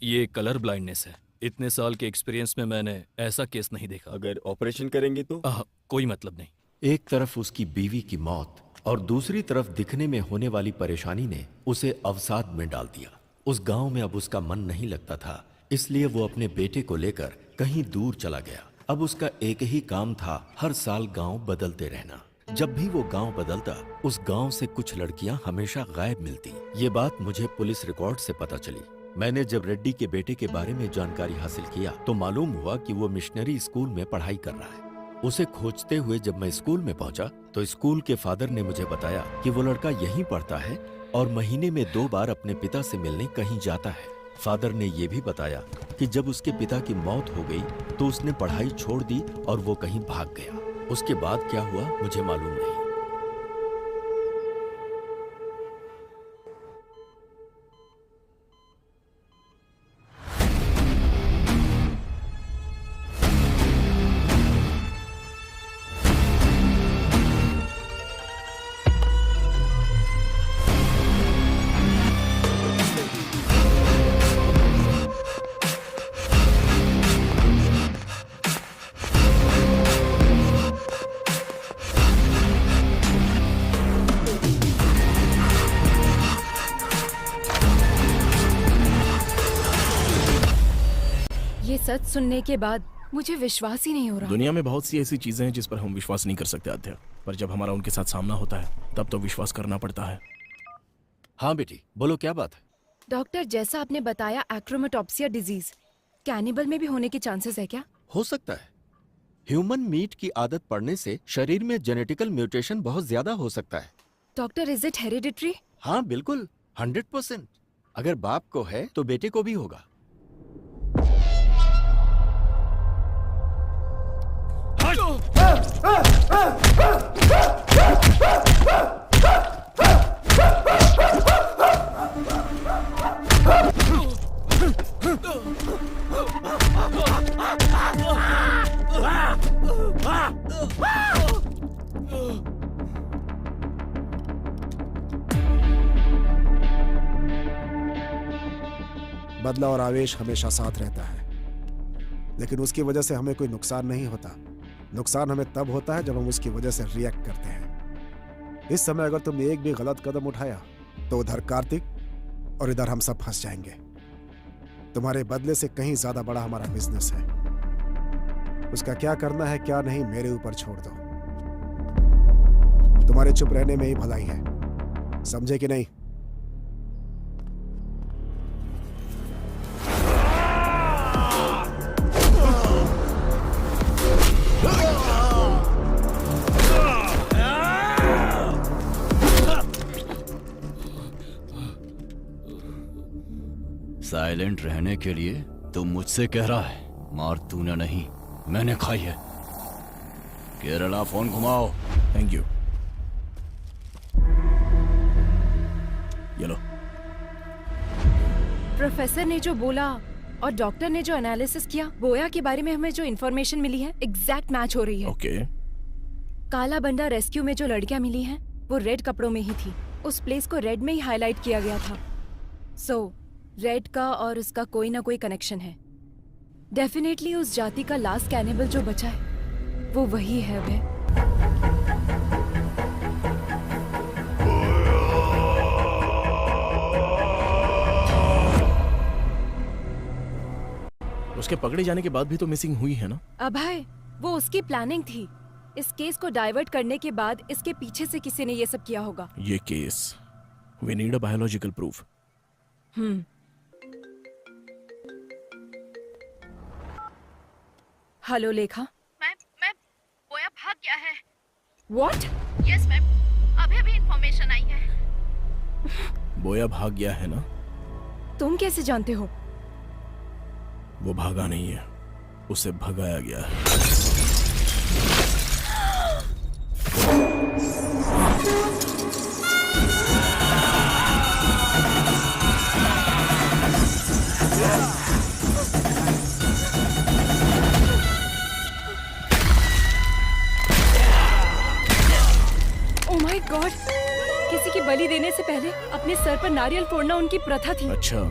ये कलर ब्लाइंडनेस है। इतने साल के एक्सपीरियंस में मैंने ऐसा केस नहीं देखा। अगर ऑपरेशन करेंगे तो? कोई मतलब नहीं। एक तरफ उसकी बीवी की मौत और दूसरी तरफ दिखने में होने वाली परेशानी ने उसे अवसाद में डाल दिया। उस गांव में अब उसका मन नहीं लगता था, इसलिए वो अपने बेटे को लेकर कहीं दूर चला गया। अब उसका एक ही काम था, हर साल गांव बदलते रहना। जब भी वो गांव बदलता, उस गांव से कुछ लड़कियां हमेशा गायब मिलती। ये बात मुझे पुलिस रिकॉर्ड से पता चली। मैंने जब रेड्डी के बेटे के बारे में जानकारी हासिल किया तो मालूम हुआ कि वो मिशनरी स्कूल में पढ़ाई कर रहा है। उसे खोजते हुए जब मैं स्कूल में पहुंचा तो स्कूल के फादर ने मुझे बताया कि वो लड़का यहीं पढ़ता है और महीने में 2 बार अपने पिता से मिलने कहीं जाता है। फादर ने ये भी बताया कि जब उसके पिता की मौत हो गई तो उसने पढ़ाई छोड़ दी और वो कहीं भाग गया। उसके बाद क्या हुआ मुझे मालूम नहीं। सच सुनने के बाद मुझे विश्वास ही नहीं हो रहा। दुनिया में बहुत सी ऐसी चीजें हैं जिस पर हम विश्वास नहीं कर सकते आध्या, पर जब हमारा उनके साथ सामना होता है तब तो विश्वास करना पड़ता है। हाँ बेटी, बोलो क्या बात है? डॉक्टर, जैसा आपने बताया एक्रोमेटोप्सिया डिजीज कैनिबल में भी होने के चांसेस है क्या? हो सकता है। ह्यूमन मीट की आदत पड़ने से शरीर में जेनेटिकल म्यूटेशन बहुत ज्यादा हो सकता है। Doctor, is it hereditary? हाँ बिल्कुल, 100%। अगर बाप को है तो बेटे को भी होगा। बदला और आवेश हमेशा साथ रहता है, लेकिन उसकी वजह से हमें कोई नुकसान नहीं होता। नुकसान हमें तब होता है जब हम उसकी वजह से रिएक्ट करते हैं। इस समय अगर तुमने एक भी गलत कदम उठाया तो उधर कार्तिक और इधर हम सब फंस जाएंगे। तुम्हारे बदले से कहीं ज्यादा बड़ा हमारा बिजनेस है। उसका क्या करना है क्या नहीं मेरे ऊपर छोड़ दो। तुम्हारे चुप रहने में ही भलाई है, समझे कि नहीं? साइलेंट रहने के लिए तू मुझसे कह रहा है, मार तूने नहीं मैंने खाई है। केरला फोन घुमाओ। Thank you. ये लो। प्रोफेसर ने जो बोला और डॉक्टर ने जो एनालिसिस किया, बोया के बारे में हमें जो इन्फॉर्मेशन मिली है एग्जैक्ट मैच हो रही है। ओके। काला बंडा रेस्क्यू में जो लड़कियां मिली हैं वो रेड कपड़ों में ही थी। उस प्लेस को रेड में ही हाईलाइट किया गया था। सो रेड का और उसका कोई ना कोई कनेक्शन है। डेफिनेटली उस जाति का लास्ट कैनिबल जो बचा है वो वही है। वे उसके पकड़े जाने के बाद भी तो मिसिंग हुई है ना? अभय, वो उसकी प्लानिंग थी। इस केस को डाइवर्ट करने के बाद इसके पीछे से किसी ने ये सब किया होगा। ये case, we need a biological proof. Hello Lekha. मैं बोया भाग गया What? यस मैम, अभी इंफॉर्मेशन आई है। बोया भाग गया है ना? तुम कैसे जानते हो? वो भागा नहीं है, उसे भगाया गया है। Oh my God! किसी की बलि देने से पहले अपने सर पर नारियल फोड़ना उनकी प्रथा थी। अच्छा।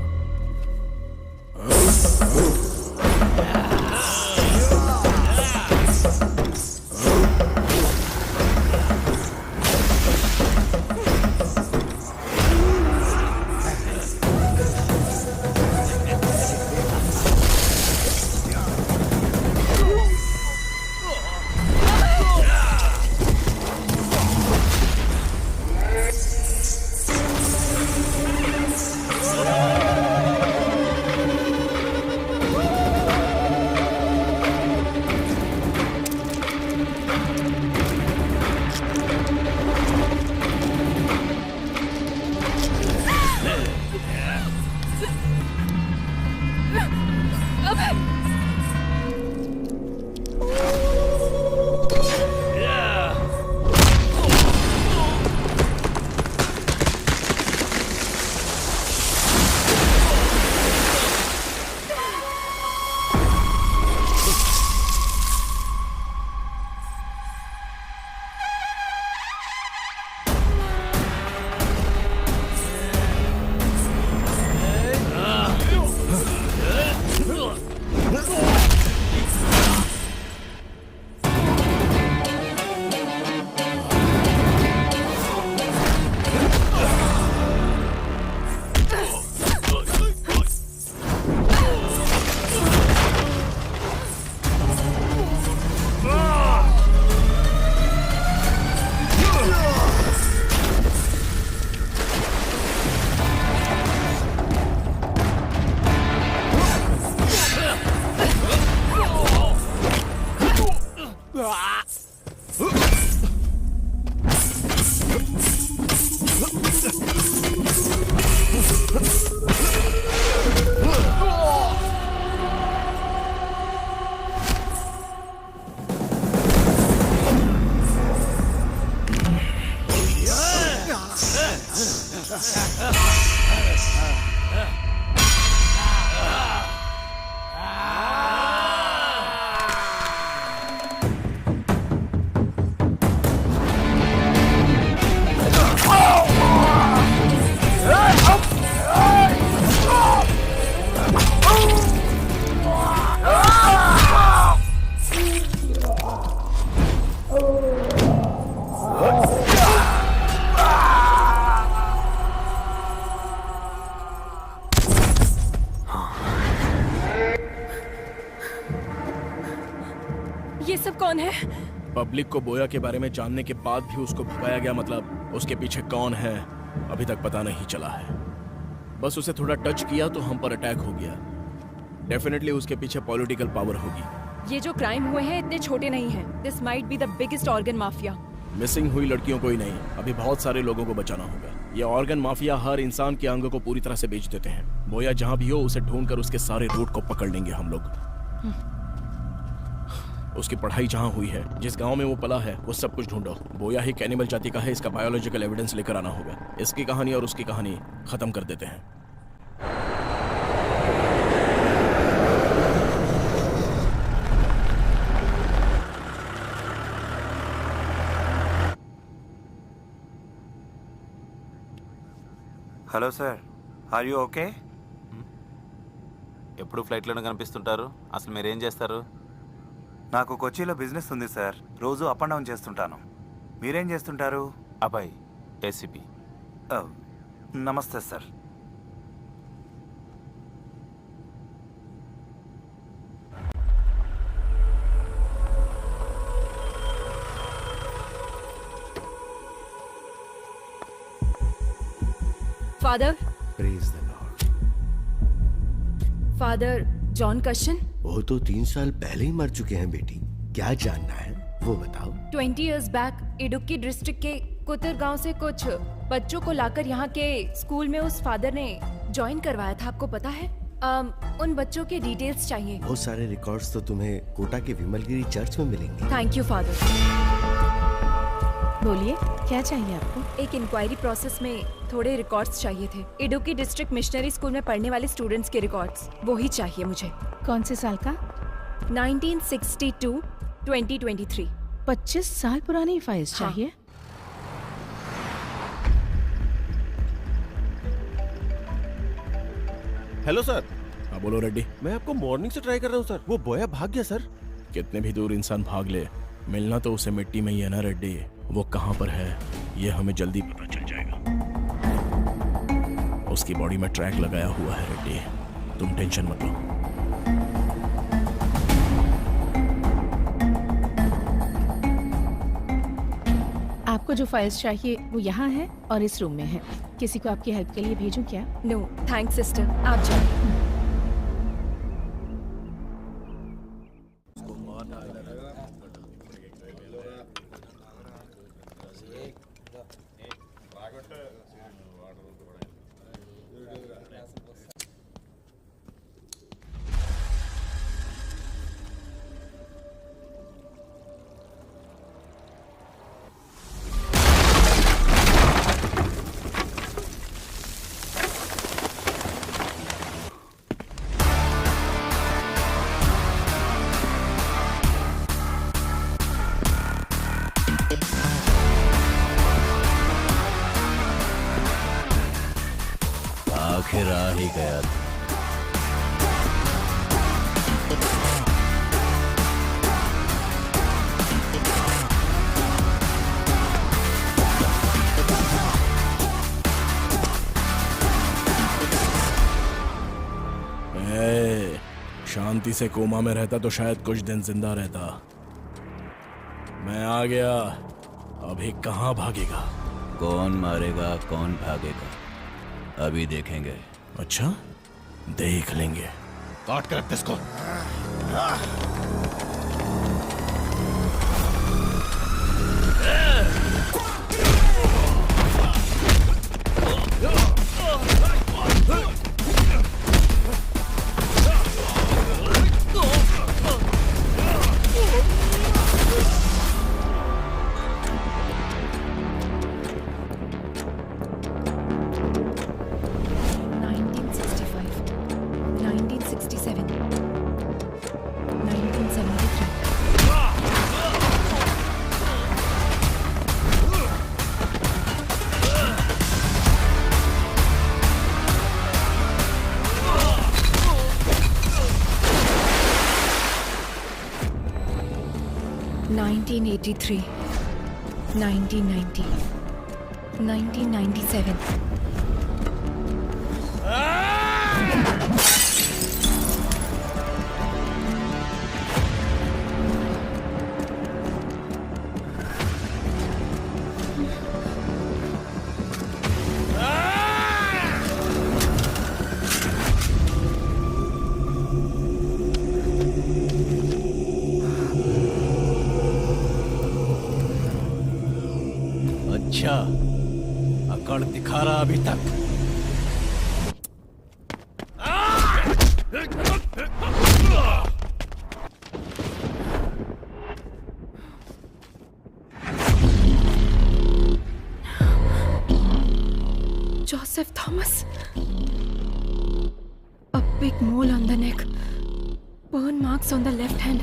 ये सब कौन है? पब्लिक को बोया के बारे में जानने के बाद भी उसको भगाया गया, मतलब उसके पीछे कौन है अभी तक पता नहीं चला है। बस उसे थोड़ा टच किया तो हम पर अटैक हो गया। डेफिनेटली उसके पीछे पॉलिटिकल पावर होगी। ये जो क्राइम हुए हैं इतने छोटे नहीं हैं। This might be the biggest organ mafia. Missing हुई लड़कियों को ही नहीं, अभी बहुत सारे लोगों को बचाना होगा। ये ऑर्गन माफिया हर इंसान के अंगों को पूरी तरह से बेच देते हैं। बोया जहां भी हो उसे ढूंढकर उसके सारे रूट को पकड़ लेंगे हम लोग। उसकी पढ़ाई जहां हुई है, जिस गांव में वो पला है, वो सब कुछ ढूंढो। बोया ही कैनिबल जाति का है, इसका बायोलॉजिकल एविडेंस लेकर आना होगा। इसकी कहानी और उसकी कहानी खत्म कर देते हैं। Hello sir, are you okay? ఎప్పుడు ఫ్లైట్లోనే కనిపిస్తుంటారు, అసలు మీరేం చేస్తారు? నాకు కొచ్చిలో బిజినెస్ ఉంది సార్, రోజు అప్ అండ్ డౌన్ చేస్తుంటాను. మీరేం చేస్తుంటారు? అబ్బాయి ఏసీపీ. నమస్తే sir. Father, praise the lord. Father John कशन? वो तो 3 साल पहले ही मर चुके हैं बेटी। क्या जानना है वो बताओ। 20 years बैक इडुक्की डिस्ट्रिक्ट के कुतर गांव से कुछ बच्चों को लाकर यहाँ के स्कूल में उस फादर ने ज्वाइन करवाया था, आपको पता है? उन बच्चों के डिटेल्स चाहिए। बहुत सारे रिकॉर्ड्स तो तुम्हें कोटा के विमलगिरी चर्च में मिलेंगे। Thank you father. बोलिए, क्या चाहिए आपको? एक इंक्वायरी प्रोसेस में थोड़े रिकॉर्ड्स चाहिए थे। इडुक्की डिस्ट्रिक्ट मिशनरी स्कूल में पढ़ने वाले स्टूडेंट्स के रिकॉर्ड्स, वो ही चाहिए मुझे। कौन से साल का? 1962 2023। 25 साल पुरानी फाइल्स हाँ। चाहिए। Hello sir. हाँ बोलो रेड्डी। मैं आपको मॉर्निंग से ट्राई कर रहा हूँ सर, वो बोया भाग गया सर। कितने भी दूर इंसान भाग ले, मिलना तो उसे मिट्टी में ही है ना रेड्डी। वो कहाँ पर है ये हमें जल्दी पता चल जाएगा। उसकी बॉडी में ट्रैक लगाया हुआ है रेड्डी, तुम टेंशन मत लो। आपको जो फाइल्स चाहिए वो यहाँ है और इस रूम में है। किसी को आपकी हेल्प के लिए भेजूं क्या? नो थैंक्स सिस्टर, आप जाओ। आखिर आ ही गया। शांति से कोमा में रहता तो शायद कुछ दिन जिंदा रहता। मैं आ गया, अभी कहाँ भागेगा? कौन मारेगा कौन भागेगा अभी देखेंगे। अच्छा, देख लेंगे। काट कर रख इसको। (1983) 1990 1997 अच्छा, अकड़ दिखा रहा अभी तक। Joseph Thomas. A big mole on the neck. Burn marks on the left hand.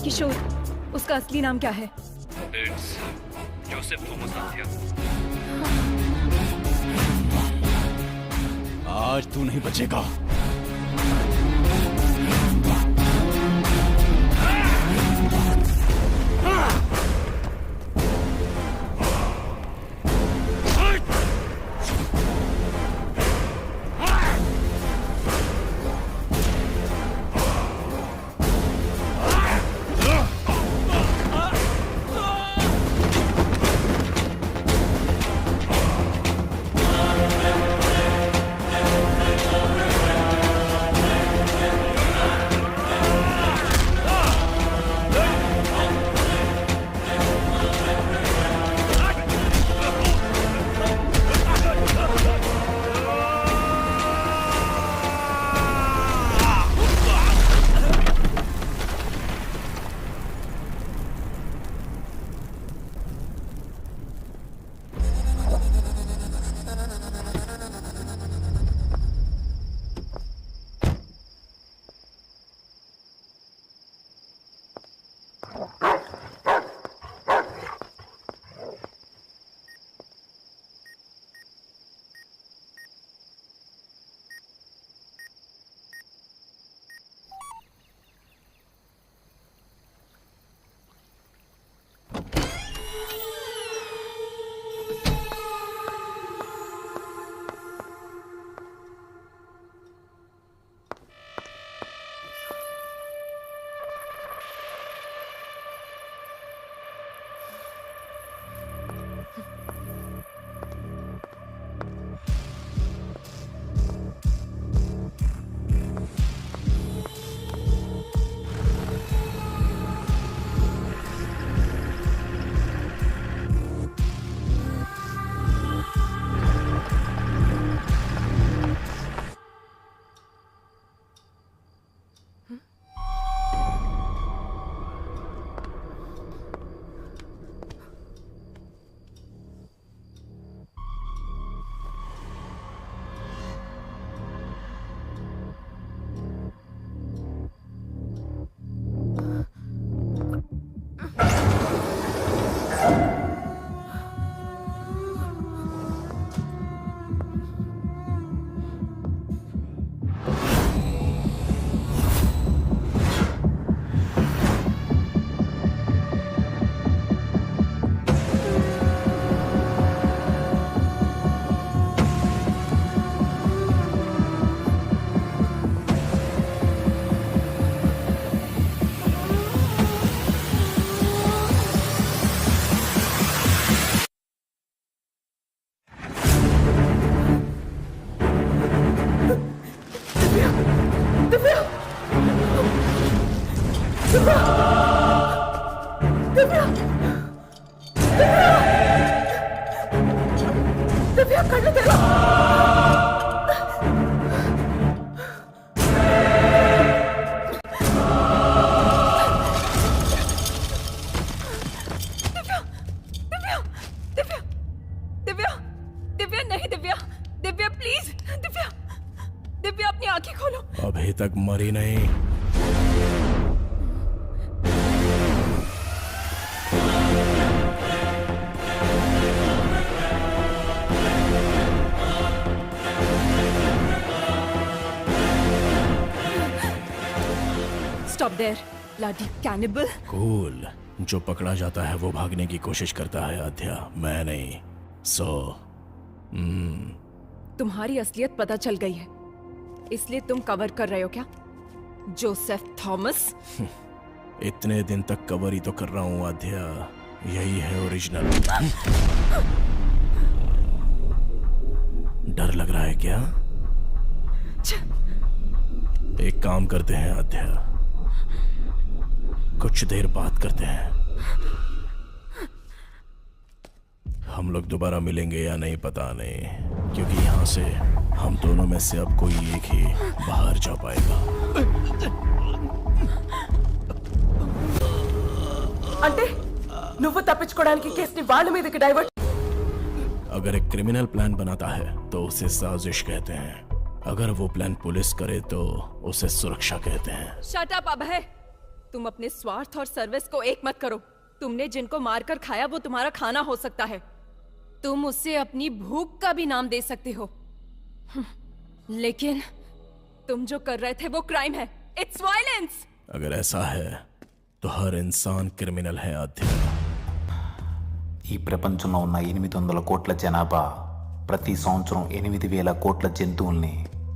किशोर, उसका असली नाम क्या है? जोसेफ थॉमस नाम था। आज तू नहीं बचेगा। अभी तक मरी नहीं। Stop there, bloody cannibal. Cool. जो पकड़ा जाता है वो भागने की कोशिश करता है आध्या, मैं नहीं। तुम्हारी असलियत पता चल गई है, इसलिए तुम कवर कर रहे हो क्या, जोसेफ थॉमस? इतने दिन तक कवर ही तो कर रहा हूँ आध्या, यही है ओरिजिनल। डर लग रहा है क्या? एक काम करते हैं आध्या, कुछ देर बात करते हैं। हम लोग दोबारा मिलेंगे या नहीं पता नहीं, क्योंकि यहाँ से हम दोनों में से अब कोई एक ही बाहर जा पाएगा। అంటే నువ్వు తప్పించుకోవడానికి కేసుని వాళ్ళ మీదకి డైవర్ట్। अगर एक क्रिमिनल प्लान बनाता है तो उसे साजिश कहते हैं, अगर वो प्लान पुलिस करे तो उसे सुरक्षा कहते हैं। शट अप अभय, तुम अपने स्वार्थ और सर्विस को एक मत करो। तुमने जिनको मारकर खाया वो तुम्हारा खाना हो सकता है, तुम उससे अपनी भूख का भी नाम दे सकते हो। लेकिन तुम जो कर रहे थे वो क्राइम है। It's violence. अगर ऐसा है तो हर इंसान क्रिमिनल है आध्या। ఈ ప్రపంచంలో ఉన్న 800 కోట్ల జనాభా ప్రతి సంవత్సరం 8000 కోట్ల జంతువుల్ని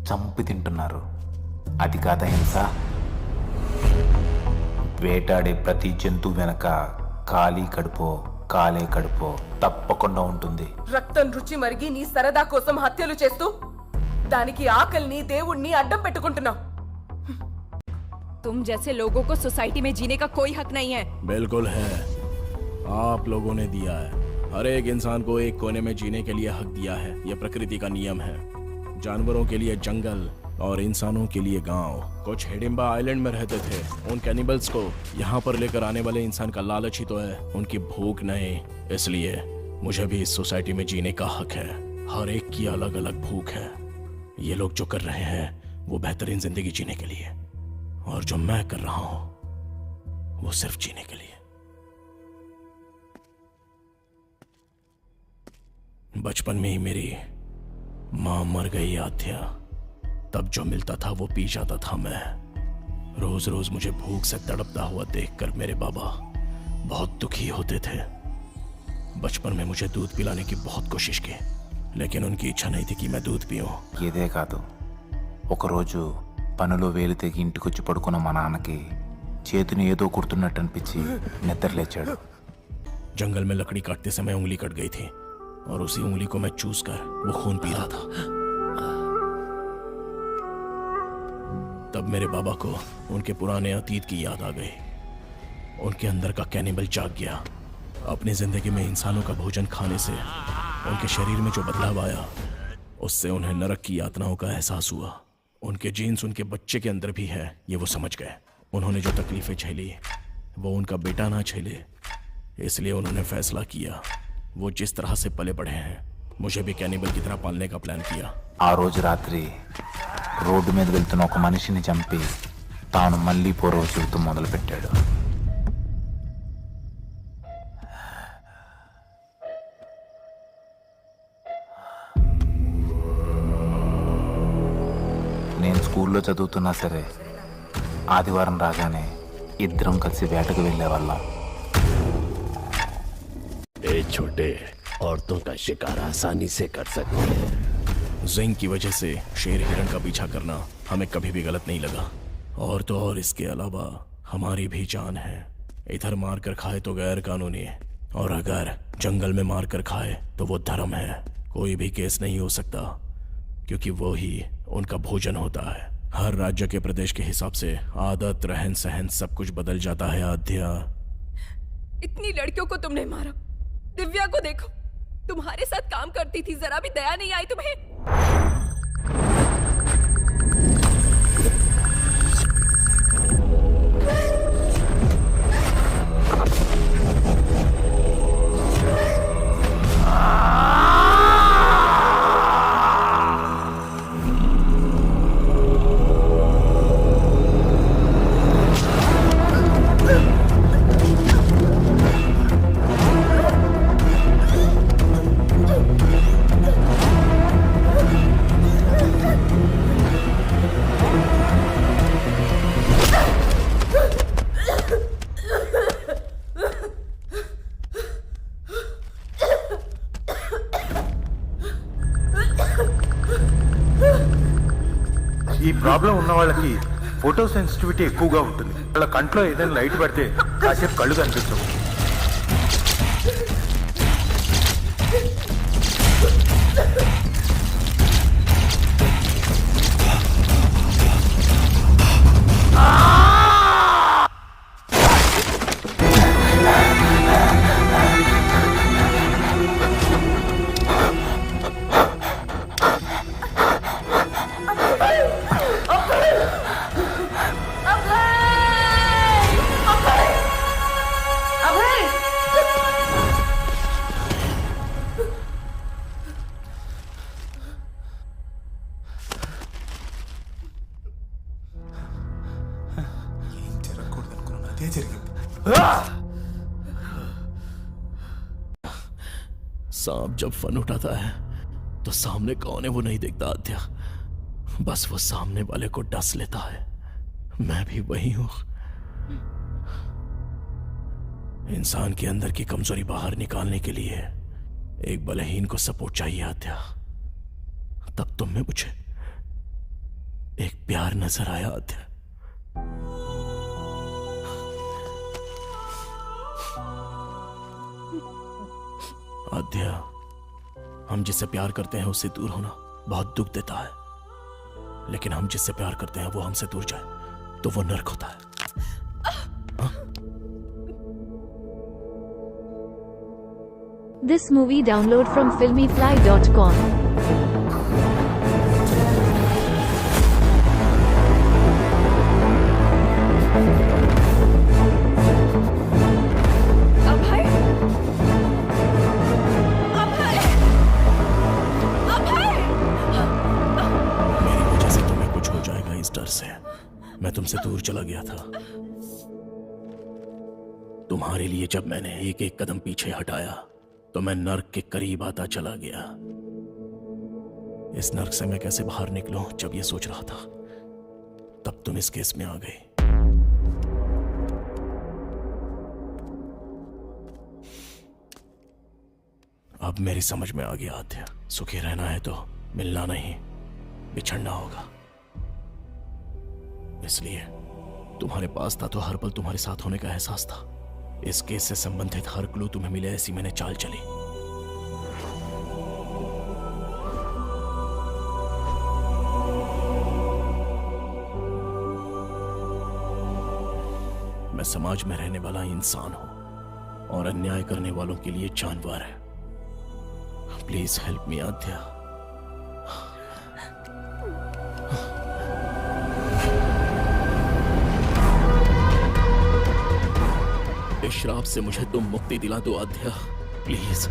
చంపి తింటున్నారు. అది కాదా హింస? వేటాడే ప్రతి జంతువు వెనక ఖాళీ కడుపో కాలే కడుపో తప్పకుండా ఉంటుంది. రక్తం రుచి మరిగి నీ సరదా కోసం హత్యలు చేస్తూ దానికి ఆకలిని దేవుణ్ణి అడ్డం పెట్టుకుంటున్నావు. तुम जैसे लोगों को सोसाइटी में जीने का कोई हक नहीं है। बिल्कुल है, आप लोगों ने दिया है। हर एक इंसान को एक कोने में जीने के लिए हक दिया है। यह प्रकृति का नियम है। जानवरों के लिए जंगल और इंसानों के लिए गांव। कुछ हिडिंबा आइलैंड में रहते थे। उन कैनिबल्स को यहाँ पर लेकर आने वाले इंसान का लालच ही तो है, उनकी भूख नहीं। इसलिए मुझे भी इस सोसाइटी में जीने का हक है। हर एक की अलग अलग भूख है। ये लोग जो कर रहे हैं वो बेहतरीन जिंदगी जीने के लिए, और जो मैं कर रहा हूं वो सिर्फ जीने के लिए। बचपन में ही मेरी मां मर गई आध्या। तब जो मिलता था वो पी जाता था मैं। रोज रोज मुझे भूख से तड़पता हुआ देखकर मेरे बाबा बहुत दुखी होते थे। बचपन में मुझे दूध पिलाने की बहुत कोशिश की, लेकिन उनकी इच्छा नहीं थी कि मैं दूध पीऊं। ఇదే కాదు, ఒకరోజు పనులో వేలు తెగి ఇంటికొచ్చి పడుకున్న మా నాన్నకి చేతిని ఏదో కుడుతున్నట్టు అనిపించి నిద్రలేచాడు. जंगल में लकड़ी काटते समय उंगली कट गई थी और उसी उंगली को मैं चूस कर वो खून पी रहा था। तब मेरे बाबा को उनके पुराने अतीत की याद आ गई। उनके अंदर का कैनिबल जाग गया। अपनी जिंदगी में इंसानों का भोजन खाने से उनके शरीर में जो बदलाव आया, उससे उन्हें नरक की यातनाओं का एहसास हुआ। उनके जीन्स उनके बच्चे के अंदर भी है, ये वो समझ गए। उन्होंने जो तकलीफें झेली वो उनका बेटा ना झेले, इसलिए उन्होंने फैसला किया वो जिस तरह से पले बढ़े हैं मुझे भी कैनिबल की तरह पालने का प्लान किया। ఆ రోజు రాత్రి రోడ్డు మీద వెళ్తున్న ఒక మనిషిని చంపి తాను మళ్ళీ పూర్వ జీవితం మొదలుపెట్టాడు. నేను స్కూల్లో చదువుతున్నా సరే ఆదివారం రాగానే ఇద్దరం కలిసి వేటకు వెళ్ళేవాళ్ళం. ए छोटे, औरतों का शिकार आसानी से कर सकते हैं। जिंक की वजह से शेर हिरण का पीछा करना हमें कभी भी गलत नहीं लगा। और तो और इसके अलावा हमारी भी जान है। इधर मार कर खाए तो गैर कानूनी, और अगर जंगल में मार कर खाए तो वो धर्म है। कोई भी केस नहीं हो सकता, क्योंकि वो ही उनका भोजन होता है। हर राज्य के प्रदेश के हिसाब से आदत, रहन सहन सब कुछ बदल जाता है आध्या। इतनी लड़कियों को तुमने मारा। दिव्या को देखो, तुम्हारे साथ काम करती थी, जरा भी दया नहीं आई तुम्हें? ఈ ప్రాబ్లం ఉన్న వాళ్ళకి ఫోటో సెన్సిటివిటీ ఎక్కువగా ఉంటుంది. వాళ్ళ కంట్లో ఏదైనా లైట్ పడితే కాసేపు కళ్ళు కనిపించవు. सांप जब फन उठाता है तो सामने कौन है वो नहीं देखता आध्या। बस वो सामने वाले को डस लेता है। मैं भी वही हूं। इंसान के अंदर की कमजोरी बाहर निकालने के लिए एक बलहीन को सपोर्ट चाहिए आद्या। तब तुम में मुझे एक प्यार नजर आया आद्या। आद्या, हम जिससे प्यार करते हैं उससे दूर होना बहुत दुख देता है, लेकिन हम जिससे प्यार करते हैं वो हमसे दूर जाए तो वो नर्क होता है। This movie download from filmyfly.com. डर से मैं तुमसे दूर चला गया था। तुम्हारे लिए जब मैंने एक एक कदम पीछे हटाया तो मैं नर्क के करीब आता चला गया। इस नर्क से मैं कैसे बाहर निकलूं जब ये सोच रहा था, तब तुम इस केस में आ गई। अब मेरी समझ में आ गया आद्या, सुखी रहना है तो मिलना नहीं बिछड़ना होगा। इसलिए तुम्हारे पास था तो हर पल तुम्हारे साथ होने का एहसास था। इस केस से संबंधित हर क्लू तुम्हें मिले, ऐसी मैंने चाल चली। मैं समाज में रहने वाला इंसान हूं और अन्याय करने वालों के लिए जानवर है। प्लीज हेल्प मी आद्या। इस श्राप से मुझे तुम मुक्ति दिला दो आद्या, प्लीज।